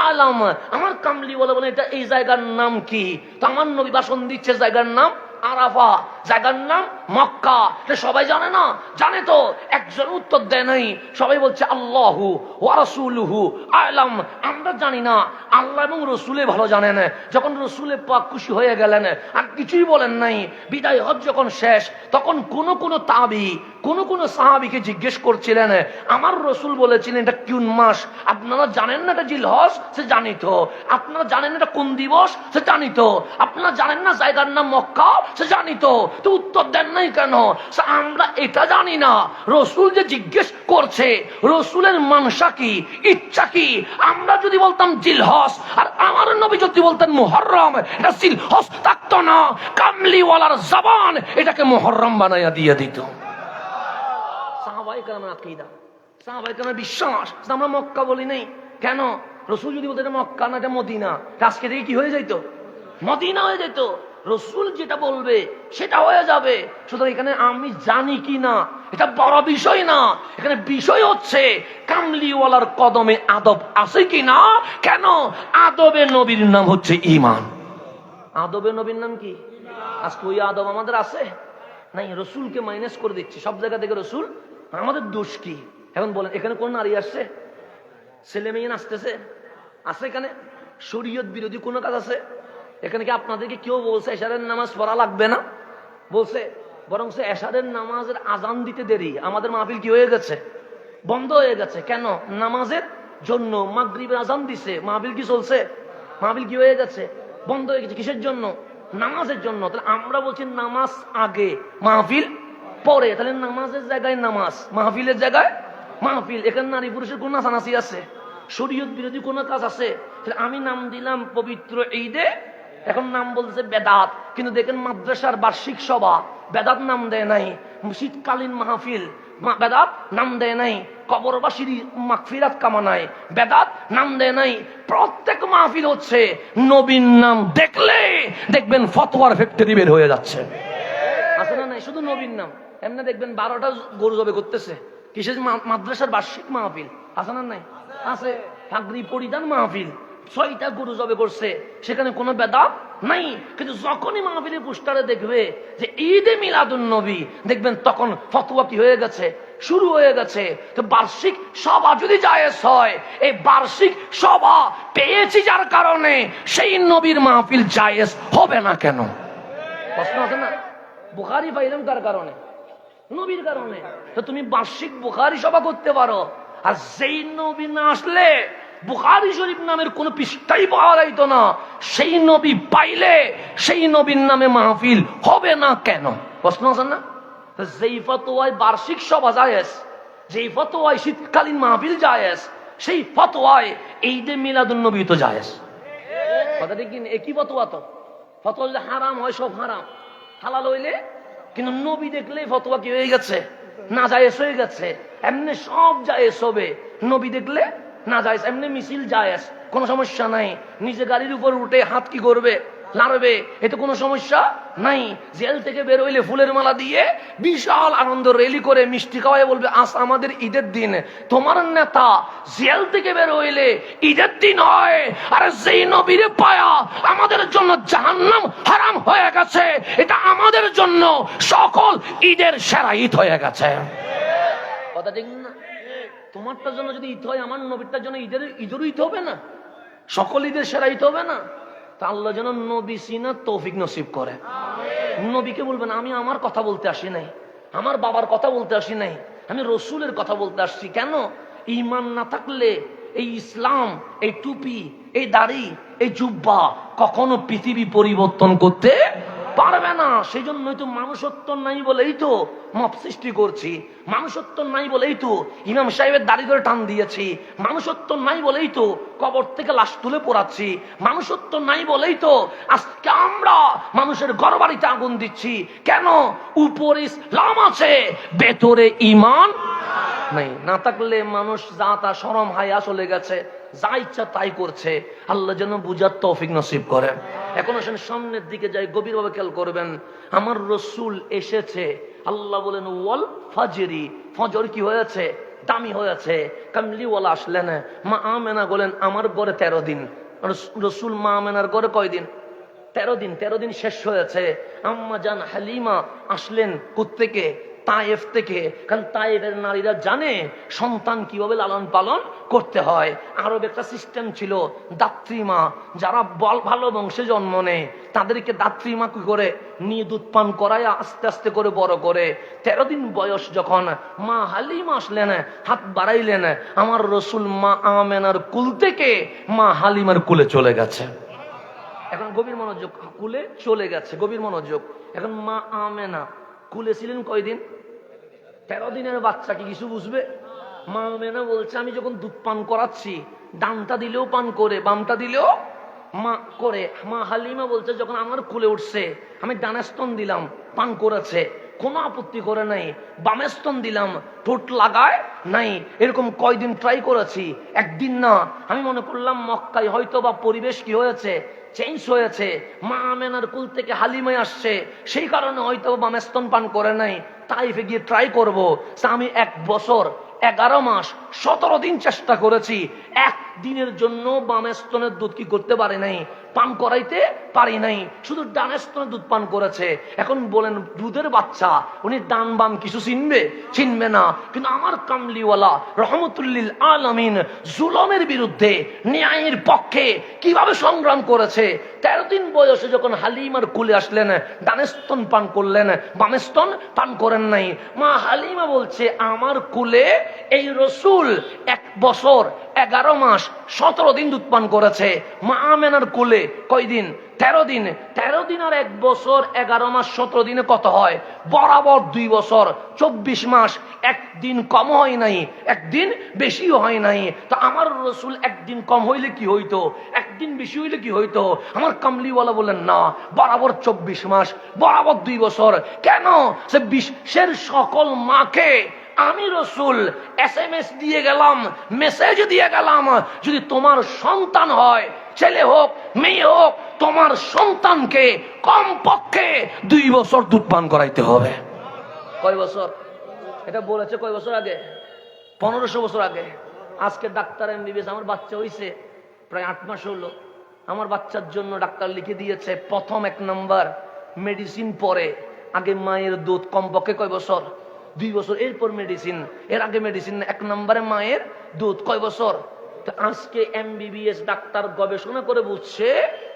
আলাম, আমার কামলিওয়ালা বলে এটা এই জায়গার নাম কি? তো আমার নবী ভাষণ দিচ্ছে জায়গার নাম আরাফা, জায়গার নাম মক্কা। সবাই জানে না? জানে তো, একজন উত্তর দেয় নাই। সবাই বলছে আল্লাহু ওয়া রাসূলুহু আ'লাম। আমরা জানি না, আল্লাহ এবং রসুলে ভালো জানেন। যখন রসুলে পাক খুশি হয়ে গেলেন আর কিছুই বলেন নাই, বিদায় হজ যখন শেষ, তখন কোন তাবি কোন সাহাবীকে জিজ্ঞেস করছিলেন, আমার রসুল বলেছিলেন এটা কোন মাস? আপনারা জানেন না এটা জিলহজ? সে জানি তো। আপনারা জানেন এটা কোন দিবস? সে জানি তো। আপনারা জানেন না জায়গার নাম মক্কা? সে জানি তো। তো উত্তর দেন নাই কেন? আমরা এটা জানি না। রসুল যে জিজ্ঞেস করছে, রসুলের মানসা কি, ইচ্ছা কি? আমরা যদি বলতাম জিলহজ আর আমার নবী যদি বলতেন মুহররম, এটা জিলহজ থাকতো না। কামলিওয়ালার জবান এটাকে মুহররম বানাইয়া দিয়ে দিত। সাহাবায়ে কেরামের আকীদা, সাহাবায়ে কেরামের বিশ্বাস। আমরা মক্কা বলি নাই কেন? রসুল যদি বলতেন মক্কা না এটা মদিনা, আজকে থেকে কি হয়ে যাইতো? মদিনা হয়ে যেত। রসুল যেটা বলবে সেটা হয়ে যাবে। সুতরাং এখানে আমি জানি কি না এটা বড় বিষয় না। এখানে বিষয় হচ্ছে কামলিওয়ালার কদমে আদব আছে কি না। কেন? আদবে নবীর নাম হচ্ছে ঈমান। আদবে নবীর নাম কি? আজকে ওই আদব আমাদের আছে নাই? রসুলকে মাইনাস করে দিচ্ছি সব জায়গা থেকে রসুল। আমাদের দোষ কি? এখন বলেন, এখানে কোন নারী আসছে? ছেলে মেয়ে আসতেছে? আছে এখানে? শরীয়ত বিরোধী কোন কাজ আছে এখানে? কি আপনাদেরকে কেউ বলছে এশারের নামাজ পড়া লাগবে না? বলছে? বরং এশারের নামাজের আজান দিতে দেরি। আমাদের মাহফিল কি হয়ে গেছে? বন্ধ হয়ে গেছে। কেন? নামাজের জন্য। মাগরিবের আজান দিছে, মাহফিল কি চলছে? মাহফিল কি হয়ে গেছে? বন্ধ হয়ে গেছে। কিসের জন্য? নামাজের জন্য। তাহলে আমরা বলছি নামাজ আগে, মাহফিল পরে। তাহলে নামাজের জায়গায় নামাজ, মাহফিলের জায়গায় মাহফিল। এখানে নারী পুরুষের কোন নাচানাচি আছে? শরীয়ত বিরোধী কোন কাজ আছে? আমি নাম দিলাম পবিত্র ঈদে, এখন নাম বলছে বেদাত। কিন্তু দেখেন মাদ্রাসার বার্ষিক সভা, বেদাত নাম দেয় নাই। শীতকালীন মাহফিল, বেদাত নাম দেয় নাই। কবরবাসীর মাগফিরাত কামনায়, বেদাত নাম দেয় নাই। প্রত্যেক মাহফিল হচ্ছে নবীর নাম দেখলে দেখবেন ফতোয়ার ফ্যাক্টরি বের হয়ে যাচ্ছে। আছে না নাই? শুধু নবীর নাম। এমনি দেখবেন 12টা গরু জবে করতেছে। কিসের? মাদ্রাসার বার্ষিক মাহফিল। আছে না নাই? আছে। পাগড়ি পরিধান মাহফিল, 6টা গরু জবে করছে, সেখানে কোনো বেদাত নাই। কিন্তু যখনই মাহফিলের পোস্টারে দেখবে যে ঈদে মিলাদুন নবী, দেখবেন তখন ফতোয়া কি হয়ে গেছে? শুরু হয়ে গেছে। তো বার্ষিক সভা যদি জায়েজ হয়, এই বার্ষিক সভা পেয়েছি যার কারণে সেই নবীর মাহফিল জায়েজ হবে না কেন? প্রশ্ন আছে না? বুখারী পাইলাম কার কারণে? নবীর কারণে। তো তুমি বার্ষিক বুখারী সভা করতে পারো, আর সেই নবী না আসলে বুখারী শরীফ নামের কোন পৃষ্ঠাই পাওয়া যাইতো না। সেই নবী পাইলে সেই নবীর নামে মাহফিল হবে না কেন? প্রশ্ন আছে না? যেই ফতোয়ায় বার্ষিক সভা জায়েজ, যেই ফতোয়ায় শীতকালীন মাহফিল জায়েজ, সেই ফতোয়ায় ঈদে মিলাদুন নবী তো জায়েজ। কথাটা কি একই ফতোয়া? তো ফতোয়া যদি হারাম হয় সব হারাম, হালাল হইলে, কিন্তু নবী দেখলে ফতোয়া কি হয়ে গেছে? না জায়েজ হয়ে গেছে। এমনি সব জায়েজ হবে, নবী দেখলে না জায়েজ। এমনি মিছিল জায়েজ, কোনো সমস্যা নাই। নিজে গাড়ির উপর উঠে হাত কি করবে? লাড়বে, এতে কোনো সমস্যা নাই। জেল থেকে বের হইলে ফুলের মালা দিয়ে বিশাল আনন্দ রেলি করে মিষ্টি খাওয়ায় বলবে আজ আমাদের ঈদের দিন। তোমার নেতা জেল থেকে বের হইলে ঈদের দিন হয়, আর যেই নবীরে পায়া আমাদের জন্য জাহান্নাম হারাম হয়ে গেছে, এটা আমাদের জন্য সকল ঈদের সেরা ঈদ হয়ে গেছে। কথা ঠিক না? তোমারটার জন্য যদি ঈদ হয়, আমার নবীরটার জন্য ঈদেরও ঈদ হবে না? সকল ঈদের সেরা ঈদ হবে না? তা আল্লাহ যেন নবী সিনা তৌফিক নসিব করে। নবীকে বলবেন আমি আমার কথা বলতে আসি নাই, আমার বাবার কথা বলতে আসি নাই, আমি রসুলের কথা বলতে আসছি। কেন? ঈমান না থাকলে এই ইসলাম, এই টুপি, এই দাড়ি, এই জুব্বা কখনো পৃথিবী পরিবর্তন করতে পারবে না। সেই জন্যই তো মানুষত্ব নাই বলেই তো মপ সৃষ্টি করছি, মানুষত্ব নাই বলেই তো ইমাম সাহেবের দাড়ি ধরে টান দিয়েছি, মানুষত্ব নাই বলেই তো কবর থেকে লাশ তুলে পোড়াচ্ছি, মানুষত্ব নাই বলেই তো আজকে আমরা মানুষের ঘরবাড়িতে আগুন দিচ্ছি। কেন? উপরে ইসলাম আছে, ভেতরে ঈমান নাই। না থাকলে মানুষ যা তা শরম হায়া চলে গেছে, যা ইচ্ছা তাই করছে। আল্লাহ যেন বুঝার তৌফিক নসিব করে। এখন আসেন সামনের দিকে যাই, গভীরভাবে খেয়াল করবেন। আমার রসুল এসেছে, আল্লাহ বলেন ওয়াল ফাজরি, ফজর কি হয়েছে? দামি হয়েছে। কামলিওয়ালা আসলেন, মা আমেনা বলেন আমার ঘরে 13 দিন। রসুল মা আমেনার ঘরে কয়দিন? 13 দিন। 13 দিন শেষ হয়েছে। আম্মা জান হালিমা আসলেন কোত্থেকে? তায়েফ থেকে। কারণ তায়েফের নারীরা জানে সন্তান কিভাবে লালন পালন করতে হয়। আরব একটা সিস্টেম ছিল দাত্রীমা, যারা ভালো বংশে জন্ম নেয় তাদেরকে দাত্রীমা কি করে নিয়ে দুধ পান করায় আস্তে আস্তে করে বড় করে। 13 দিন বয়স যখন মা হালিমা আসলেন, হাত বাড়াইলেন, আমার রসুল মা আমেনার কুল থেকে মা হালিমার কুলে চলে গেছে। এখন গভীর মনোযোগ, কুলে চলে গেছে, গভীর মনোযোগ। এখন মা আমেনা কুলে ছিলেন কয়দিন? 13 দিনের বাচ্চা কি কিছু বুঝবে? মা আমেনা বলছে আমি যখন দুধ পান করাচ্ছি, ডানটা দিলেও পান করে, বামটা দিলেও মা করে। মা হালিমা বলছে যখন আমার কুলে উঠছে আমি ডানে স্তন দিলাম, পান করেছে, কোনো আপত্তি করে নাই। বামে স্তন দিলাম, ঠোঁট লাগায় নাই। এরকম কয়দিন ট্রাই করেছি, একদিন না। আমি মনে করলাম মক্কায় হয়তো বা পরিবেশ কি হয়েছে, চেঞ্জ হয়েছে, মা আমেনার কুল থেকে হালিমায় আসছে, সেই কারণে হয়তো বামে স্তন পান করে নাই। তাইফে গিয়ে ট্রাই করবো। আমি 1 বছর 11 মাস 17 দিন চেষ্টা করেছি, একদিনের জন্য বামে স্তনের দুধ কি করতে পারে নাই, পান করাইতে পারি নাই, শুধু ডানে স্তনে দুধ পান করেছে। এখন বলেন দুধের বাচ্চা, উনি ডান বাম কিছু চিনবে? চিনবে না। কিন্তু আমার কামলিওয়ালা রহমতুল্লিল আলামিন জুলমের বিরুদ্ধে ন্যায়ের পক্ষে কিভাবে সংগ্রাম করেছে। 13 দিন বয়সে যখন হালিমার কুলে আসলেন, ডানে স্তন পান করলেন, বামে স্তন পান করেন নাই। মা হালিমা বলছে আমার কুলে এই রসুল 1 বছর 11 মাস 17 দিন দুধ পান করেছে। মা আমেনার কোলে কয়দিন? 13 দিন। 13 দিন আর 1 বছর 11 মাস 17 দিনে কত হয়? বরাবর 2 বছর 24 মাস। একদিন কম হয় নাই, একদিন বেশিও হয় নাই। তো আমার রসুল একদিন কম হইলে কি হইতো, একদিন বেশি হইলে কি হইতো? আমার কামলিওয়ালা বলেন না, বরাবর 24 মাস, বরাবর 2 বছর। কেন? সে বিশ্বের সকল মাকে আমি রসুল SMS দিয়ে গেলাম, মেসেজ দিয়ে গেলাম, যদি তোমার সন্তান হয়, ছেলে হোক মেয়ে হোক, তোমার সন্তানকে কমপক্ষে 2 বছর দুধ পান করাইতে হবে। কয় বছর? এটা বলেছে কয় বছর আগে? 1500 বছর আগে। আজকে ডাক্তার MBBS, আমার বাচ্চা হইছে প্রায় 8 মাস হলো। আমার বাচ্চার জন্য ডাক্তার লিখে দিয়েছে প্রথম 1 নাম্বার মেডিসিন, পরে আগে মায়ের দুধ কমপক্ষে কয় বছর? 2 বছর, এরপর মেডিসিন। এর আগে মেডিসিন। 1 নম্বরে মায়ের দুধ কয় বছর? তো আজকে MBBS ডাক্তার গবেষণা করে বুঝছে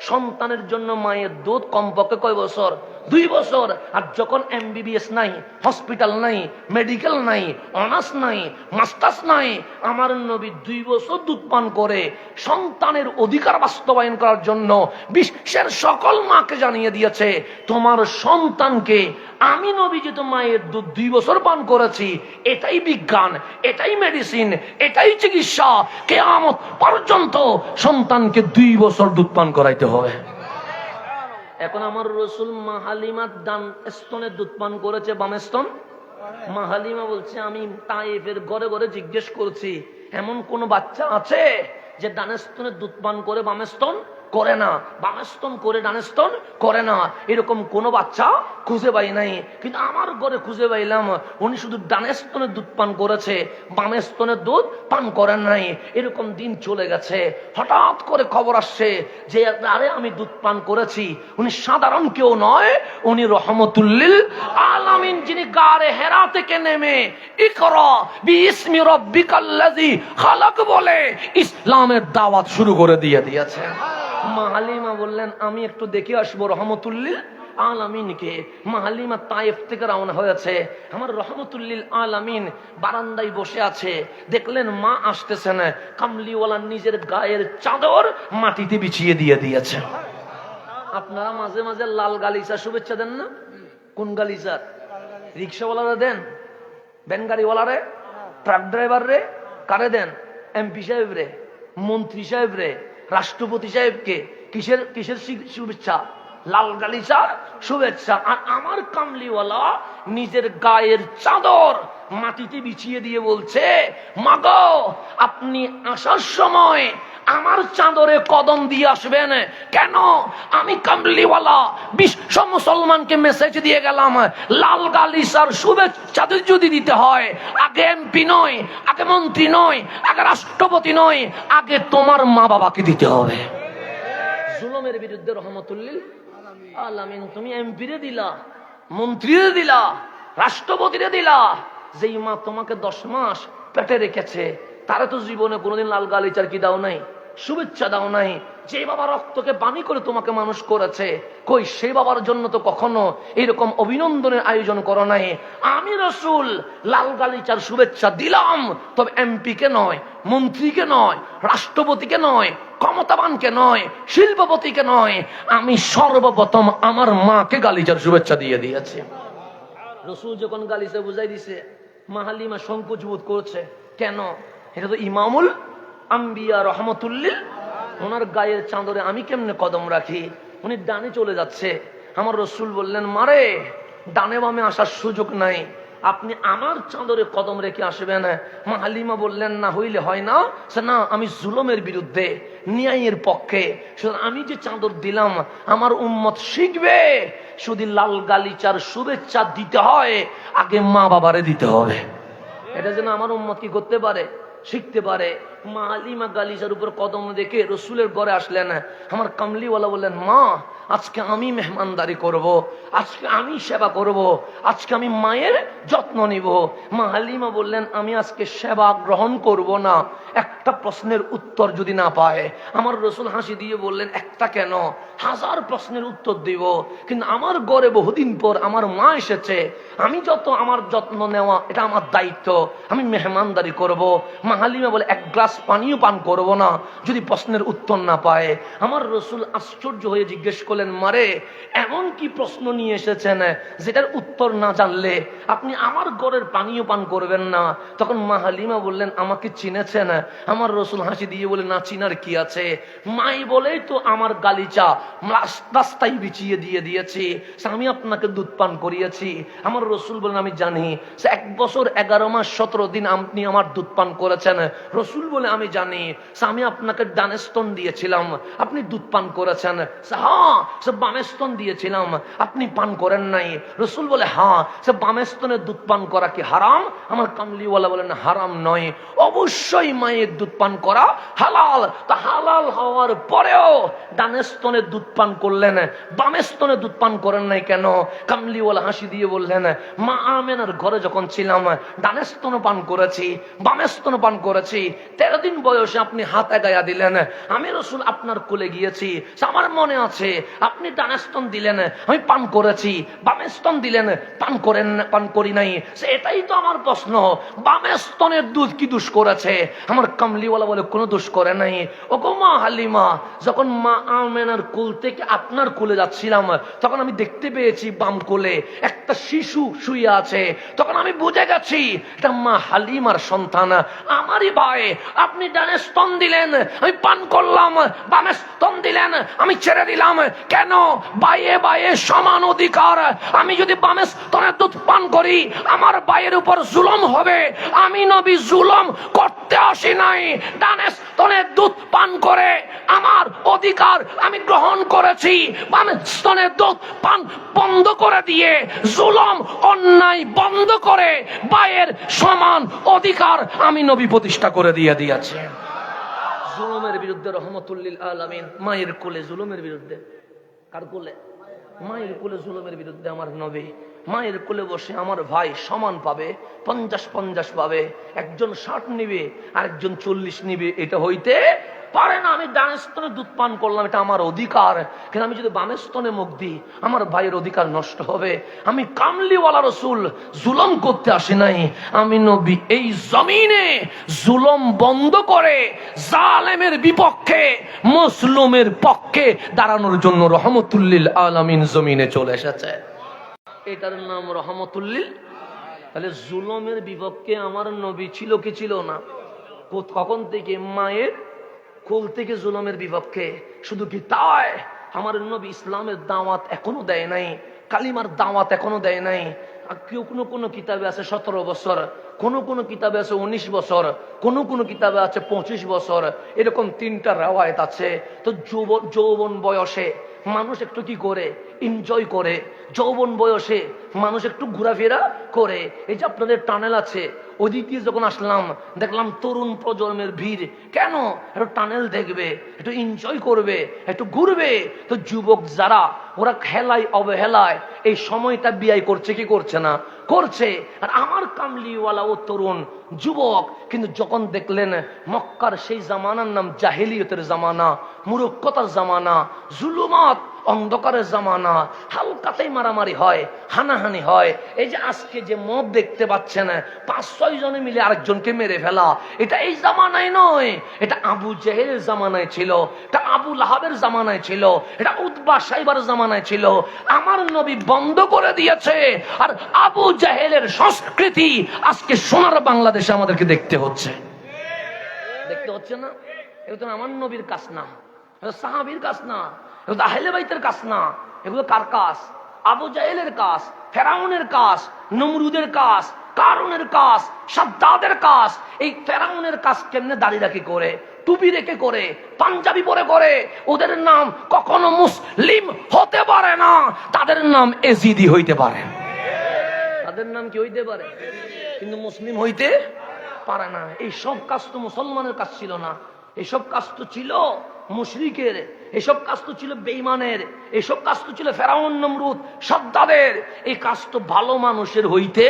সন্তানের জন্য মায়ের দুধ কমপক্ষে কয় বছর? 2 বছর। আর যখন MBBS নাই, হসপিটাল নাই, মেডিকেল নাই, অনার্স নাই, মাস্টার্স নাই, আমার নবী 2 বছর দুধ পান করে সন্তানের অধিকার বাস্তবায়ন করার জন্য বিশ্বের সকল মাকে জানিয়ে দিয়েছে তোমার সন্তানকে আমি নবী যে তো মায়ের দুধ 2 বছর পান করেছি, এটাই বিজ্ঞান, এটাই মেডিসিন, এটাই চিকিৎসা। কিয়ামত পর্যন্ত সন্তানকে 2 বছর দুধ পান করাইতে হবে। এখন আমার রসুল মা হালিমা ডান স্তনে দুধ পান করেছে, বাম স্তন? মা হালিমা বলছে আমি তায়েফের ঘরে ঘরে জিজ্ঞেস করছি এমন কোন বাচ্চা আছে যে ডান স্তনে দুধ পান করে বাম স্তন করে না, বাম স্তন করে ডান স্তন করে না, এরকম কোন বাচ্চা খুঁজে পাই নাই। কিন্তু আমার ঘরে খুঁজে পাইলাম উনি শুধু ডান স্তনে দুধ পান করেছে, বাম স্তনের দুধ পান করেন নাই। এরকম দিন চলে গেছে। হঠাৎ করে খবর আসছে যে আরে আমি দুধ পান করেছি, উনি সাধারণ কেউ নয়, উনি রহমতুল্লিল আলামিন, যিনি গারে হেরা থেকে নেমে ইকরা বিইসমি রাব্বিকাল্লাযী খালাক বলে ইসলামের দাওয়াত শুরু করে দিয়েছে। মা হালিমা বললেন আমি একটু দেখে আসবো রহমতুল্লিল আলামিনকে। মা হালিমা তায়েফ থেকে রওনা হয়েছে। আমার রহমতুল্লিল আলামিন বারান্দায় বসে আছে। দেখলেন মা আসতেছেন, কামলিওয়ালা নিজের গায়ের চাদর মাটিতে বিছিয়ে দিয়েছে। আপনারা মাঝে মাঝে লাল গালিচা শুভেচ্ছা দেন না? কোন গালিচা? রিক্সাওয়ালারা দেন, ভ্যান গাড়িওয়ালারে, ট্রাক ড্রাইভার রে, কারে দেন? MP সাহেব রে, মন্ত্রী সাহেব রে, রাষ্ট্রপতি সাহেবকে কিসের কিসের শুভেচ্ছা? লাল গালিচার শুভেচ্ছা। আর আমার কামলিওয়ালা নিজের গায়ের চাদর মাটিতে বিছিয়ে দিয়ে বলছে মাগো আপনি আসার সময় আমার চাদরে কদম দিয়ে আসবেন কেন? আমি কামলিওয়ালা বিশ্ব মুসলমানকে মেসেজ দিয়ে গেলাম, লাল গালিচার শুভেচ্ছা যদি দিতে হয়, আগে এমপি নয়, আগে মন্ত্রী নয়, আগে রাষ্ট্রপতি নয়, আগে তোমার মা বাবাকে দিতে হবে। জুলুমের বিরুদ্ধে রহমতুল্লিল আলামিন। তুমি এমপিরে দিলা, মন্ত্রীরে দিলা, রাষ্ট্রপতিরে দিলা, যেই মা তোমাকে 10 মাস পেটে রেখেছে তারা তো জীবনে কোনোদিন লাল গালিচার কি দাও নাই, শুভেচ্ছা দাও নাই। যে বাবা রক্তকে পানি করে তোমাকে মানুষ করেছে, কই সেই বাবার জন্য তো কখনো এরকম অভিনন্দনের আয়োজন করো নাই। আমি রাসূল লাল গালিচার শুভেচ্ছা দিলাম, তবে এমপি কে নয়, মন্ত্রীকে নয়, রাষ্ট্রপতিকে নয়, ক্ষমতাবানকে নয়, শিল্পপতিকে নয়, আমি সর্বপ্রথম আমার মাকে গালিচার শুভেচ্ছা দিয়ে দিয়েছি। রাসূল যখন গালিচা বুঝাই দিছে, মা হালিমা সংকোচ বোধ করছে। কেন? এটা তো ইমামুল আম্বিয়া রহমতুল্লিল, ওনার গায়ের চাদরে আমি কেমনে কদম রাখি? উনি ডানে চলে যাচ্ছে। আমার রাসূল বললেন, মারে ডানে বামে আসার সুযোগ নাই, আপনি আমার চাদরে কদম রেখে আসবেন। মা হালিমা বললেন, না হইলে হয় না। না, আমি জুলুমের বিরুদ্ধে, ন্যায়ের পক্ষে। শুধু আমি যে চাদর দিলাম, আমার উম্মত শিখবে শুধু লাল গালিচার শুভেচ্ছা দিতে হয়, আগে মা বাবারে দিতে হবে। এটা যেন আমার উম্মত কি করতে পারে, শিখতে পারে। মা হালিমা গালিচার উপর কদম রেখে রসুলের ঘরে আসলেন। আমার কামলিওয়ালা বললেন, মা আজকে আমি মেহমানদারি করব, আজকে আমি সেবা করব, আজকে আমি মায়ের যত্ন নিব। মা হালিমা বললেন, আমি আজকে সেবা গ্রহণ করব না, একটা প্রশ্নের উত্তর যদি না পায়। আমার রসুল হাসি দিয়ে বললেন, একটা কেন, 1000 প্রশ্নের উত্তর দিব, কিন্তু আমার ঘরে বহুদিন পর আমার মা এসেছে, আমি যত আমার যত্ন নেওয়া এটা আমার দায়িত্ব, আমি মেহমানদারি করব। মা হালিমা বলে, এক গ্লাস পানিও পান করব না যদি প্রশ্নের উত্তর না পায়। আমার রসুল আশ্চর্য হয়ে জিজ্ঞেস করলেন, মারে এমন কি প্রশ্ন নিয়ে এসেছেন যেটার উত্তর না জানলে আপনি আমার ঘরের পানিও পান করবেন না? তখন মা হালিমা বললেন, আমাকে চিনেছেন? আমার রসুল হাসি দিয়ে বলে, না চিনার কি আছে, মাই বলেই তো আমার গালিচা রাস্তায় বিছিয়ে দিয়ে দিয়েছি, আমি আপনাকে দুধ পান করিয়েছি। আমার রসুল বলেন, আমি জানি 1 বছর 11 মাস 17 দিন আপনি আমার দুধ পান করেছেন। রসুল বলে, আমি জানি আমি আপনাকে ডানে স্তন দিয়েছিলাম, আপনি দুধ পান করেছেন। হ্যাঁ, বামে স্তন দিয়েছিলাম, আপনি পান করেন নাই। রসুল বলে, হ্যাঁ, বামে স্তনে দুধ পান করা কি হারাম? আমার কামলিওয়ালা বলেন, হারাম নয়, অবশ্যই মায়ের দুধ পান করা হালাল। তা হালাল হওয়ার পরেও ডানে স্তনে দুধ পান করলেন, বামে স্তনে দুধ পান করেন নাই কেন? কামলিওয়ালা হাসি দিয়ে বললেন, মা আমেনার ঘরে যখন ছিলাম ডানে স্তন পান করেছি, বামে স্তন পান করেছি। 13 দিন বয়সে আপনি হাত এগায়া দিলেন, আমি রসুল আপনার কোলে গিয়েছি, আমার মনে আছে আপনি ডানে স্তন দিলেন, আমি পান করেছি, বামে স্তন দিলেন, পান করি নাই। এটাই তো আমার প্রশ্ন, বামে স্তনের দুধ কি দোষ করেছে? আমার কামলিওয়ালা বলে, কোনো দোষ করে নাই। ও গো মা হালিমা, যখন মা আমেনার কোল থেকে আপনার কোলে যাচ্ছিলাম, তখন আমি দেখতে পেয়েছি বাম কোলে একটা শিশু শুয়ে আছে। তখন আমি বুঝে গেছি এটা মা হালিমার সন্তান, আমারই ভাই। আপনি ডানে স্তন দিলেন, আমি পান করলাম, বামে স্তন দিলেন, আমি ছেড়ে দিলাম। কেন? বাইয়ে বাইয়ে সমান অধিকার। আমি যদি বামে স্তনের দুধ পান করি, আমার ভাইয়ের উপর জুলুম হবে। আমি নবী জুলুম করতে আসি নাই, ডানে স্তনের দুধ পান করে আমার অধিকার আমি গ্রহণ করেছি। বামে স্তনের দুধ পান বন্ধ করে দিয়ে জুলুম অন্যায় বন্ধ করে ভাইয়ের সমান অধিকার আমি নবী প্রতিষ্ঠা করে দিয়েছি। জুলুমের বিরুদ্ধে রহমতুল্লিল আলামিন, মায়ের কোলে জুলুমের বিরুদ্ধে। কার কোলে? মায়ের কোলে জুলুমের বিরুদ্ধে আমার নবী। মায়ের কোলে বসে আমার ভাই সমান পাবে, 50-50 পাবে। একজন 60 নিবে, আরেকজন 40 নিবে, এটা হইতে পারে না। আমি ডানে স্তনে দুধ পান করলাম, এটা আমার অধিকার, কিন্তু আমি যদি বামে স্তনে মুখ দিই আমার ভাইয়ের অধিকার নষ্ট হবে। আমি কামলিওয়ালা রসুল জুলুম করতে আসি নাই, আমি নবী এই জমিনে জুলুম বন্ধ করে জালেমের বিপক্ষে মুসলিমের পক্ষে দাঁড়ানোর জন্য রহমতুল্লিল আলামিন জমিনে চলে এসেছে। এটার নাম রহমতুল্লিল। তাহলে জুলুমের বিপক্ষে আমার নবী ছিল কি ছিল না? কখন থেকে? মায়ের কোল থেকে জুলুমের বিপক্ষে। শুধু কি তাই, আমার নবী ইসলামের দাওয়াত এখনো দেয় নাই, কালিমার দাওয়াত এখনো দেয় নাই। কেউ কোনো কিতাবে আছে 17 বছর, কোন কোন কিতাবে আছে 19 বছর, কোন কোন কিতাবে আছে 25 বছর, এরকম 3টা রিওয়ায়াত আছে। তো যৌবন বয়সে মানুষ একটু কি করে, এনজয় করে। যৌবন বয়সে মানুষ একটু ঘোরাফেরা করে। এই যে আপনাদের টানেল আছে, ওদিক দিয়ে যখন আসলাম দেখলাম তরুণ প্রজন্মের ভিড়। কেন? একটু টানেল দেখবে, একটু এনজয় করবে, একটু ঘুরবে। তো যুবক যারা, ওরা খেলায় অবহেলায় এই সময়টা ব্যয় করছে কি করছে না? করছে। আর আমার কামলিওয়ালা ও তরুণ যুবক কিন্তু যখন দেখলেন মক্কার সেই জামানার নাম জাহেলিয়তের জামানা, মূর্খতার জামানা, জুলুমাত, অন্ধকারের জামানা, হালকাতেই মারামারি হয়, হানাহানি হয়। এই যে আজকে যে মদ দেখতে পাচ্ছেন 5-6 জনে মিলে আরেকজনকে মেরে ফেলা, এটা এই জামানায় নয়, এটা আবু জেহেলের জামানায় ছিল, এটা আবু লাহাবের জামানায় ছিল, এটা উতবা সাইবার জামানায় ছিল। আমার নবী বন্ধ করে দিয়েছে। আর আবু জেহেলের সংস্কৃতি আজকে সোনার বাংলাদেশে আমাদেরকে দেখতে হচ্ছে। দেখতে হচ্ছে না? এটা আমার নবীর কাজ না, এটা সাহাবীর কাজ না, এটা আহলে বাইতের কাজ না। এগুলো কার কাজ? আবু জাহেলের কাজ, ফেরাউনের কাজ, নমরুদের কাজ, কারুনের কাজ, সাদ্দাদের কাজ। এই ফেরাউনের কাজ কেমনে দাঁড়িয়ে রাখি করে, টুপি রেখে করে, পাঞ্জাবি পরে করে। ওদের নাম কখনো মুসলিম হতে পারে না, তাদের নাম এজিদি হইতে পারে। তাদের নাম কি হইতে পারে, কিন্তু মুসলিম হইতে পারে না। এই সব কাজ তো মুসলমানের কাজ ছিল না, এসব কাজ তো ছিল মুশরিকের, এসব কাজ তো ছিল বেঈমানের, এসব কাজ তো ছিল ফেরাউন, নমরুদ, সাদ্দাদের। এই কাজ তো ভালো মানুষের হইতে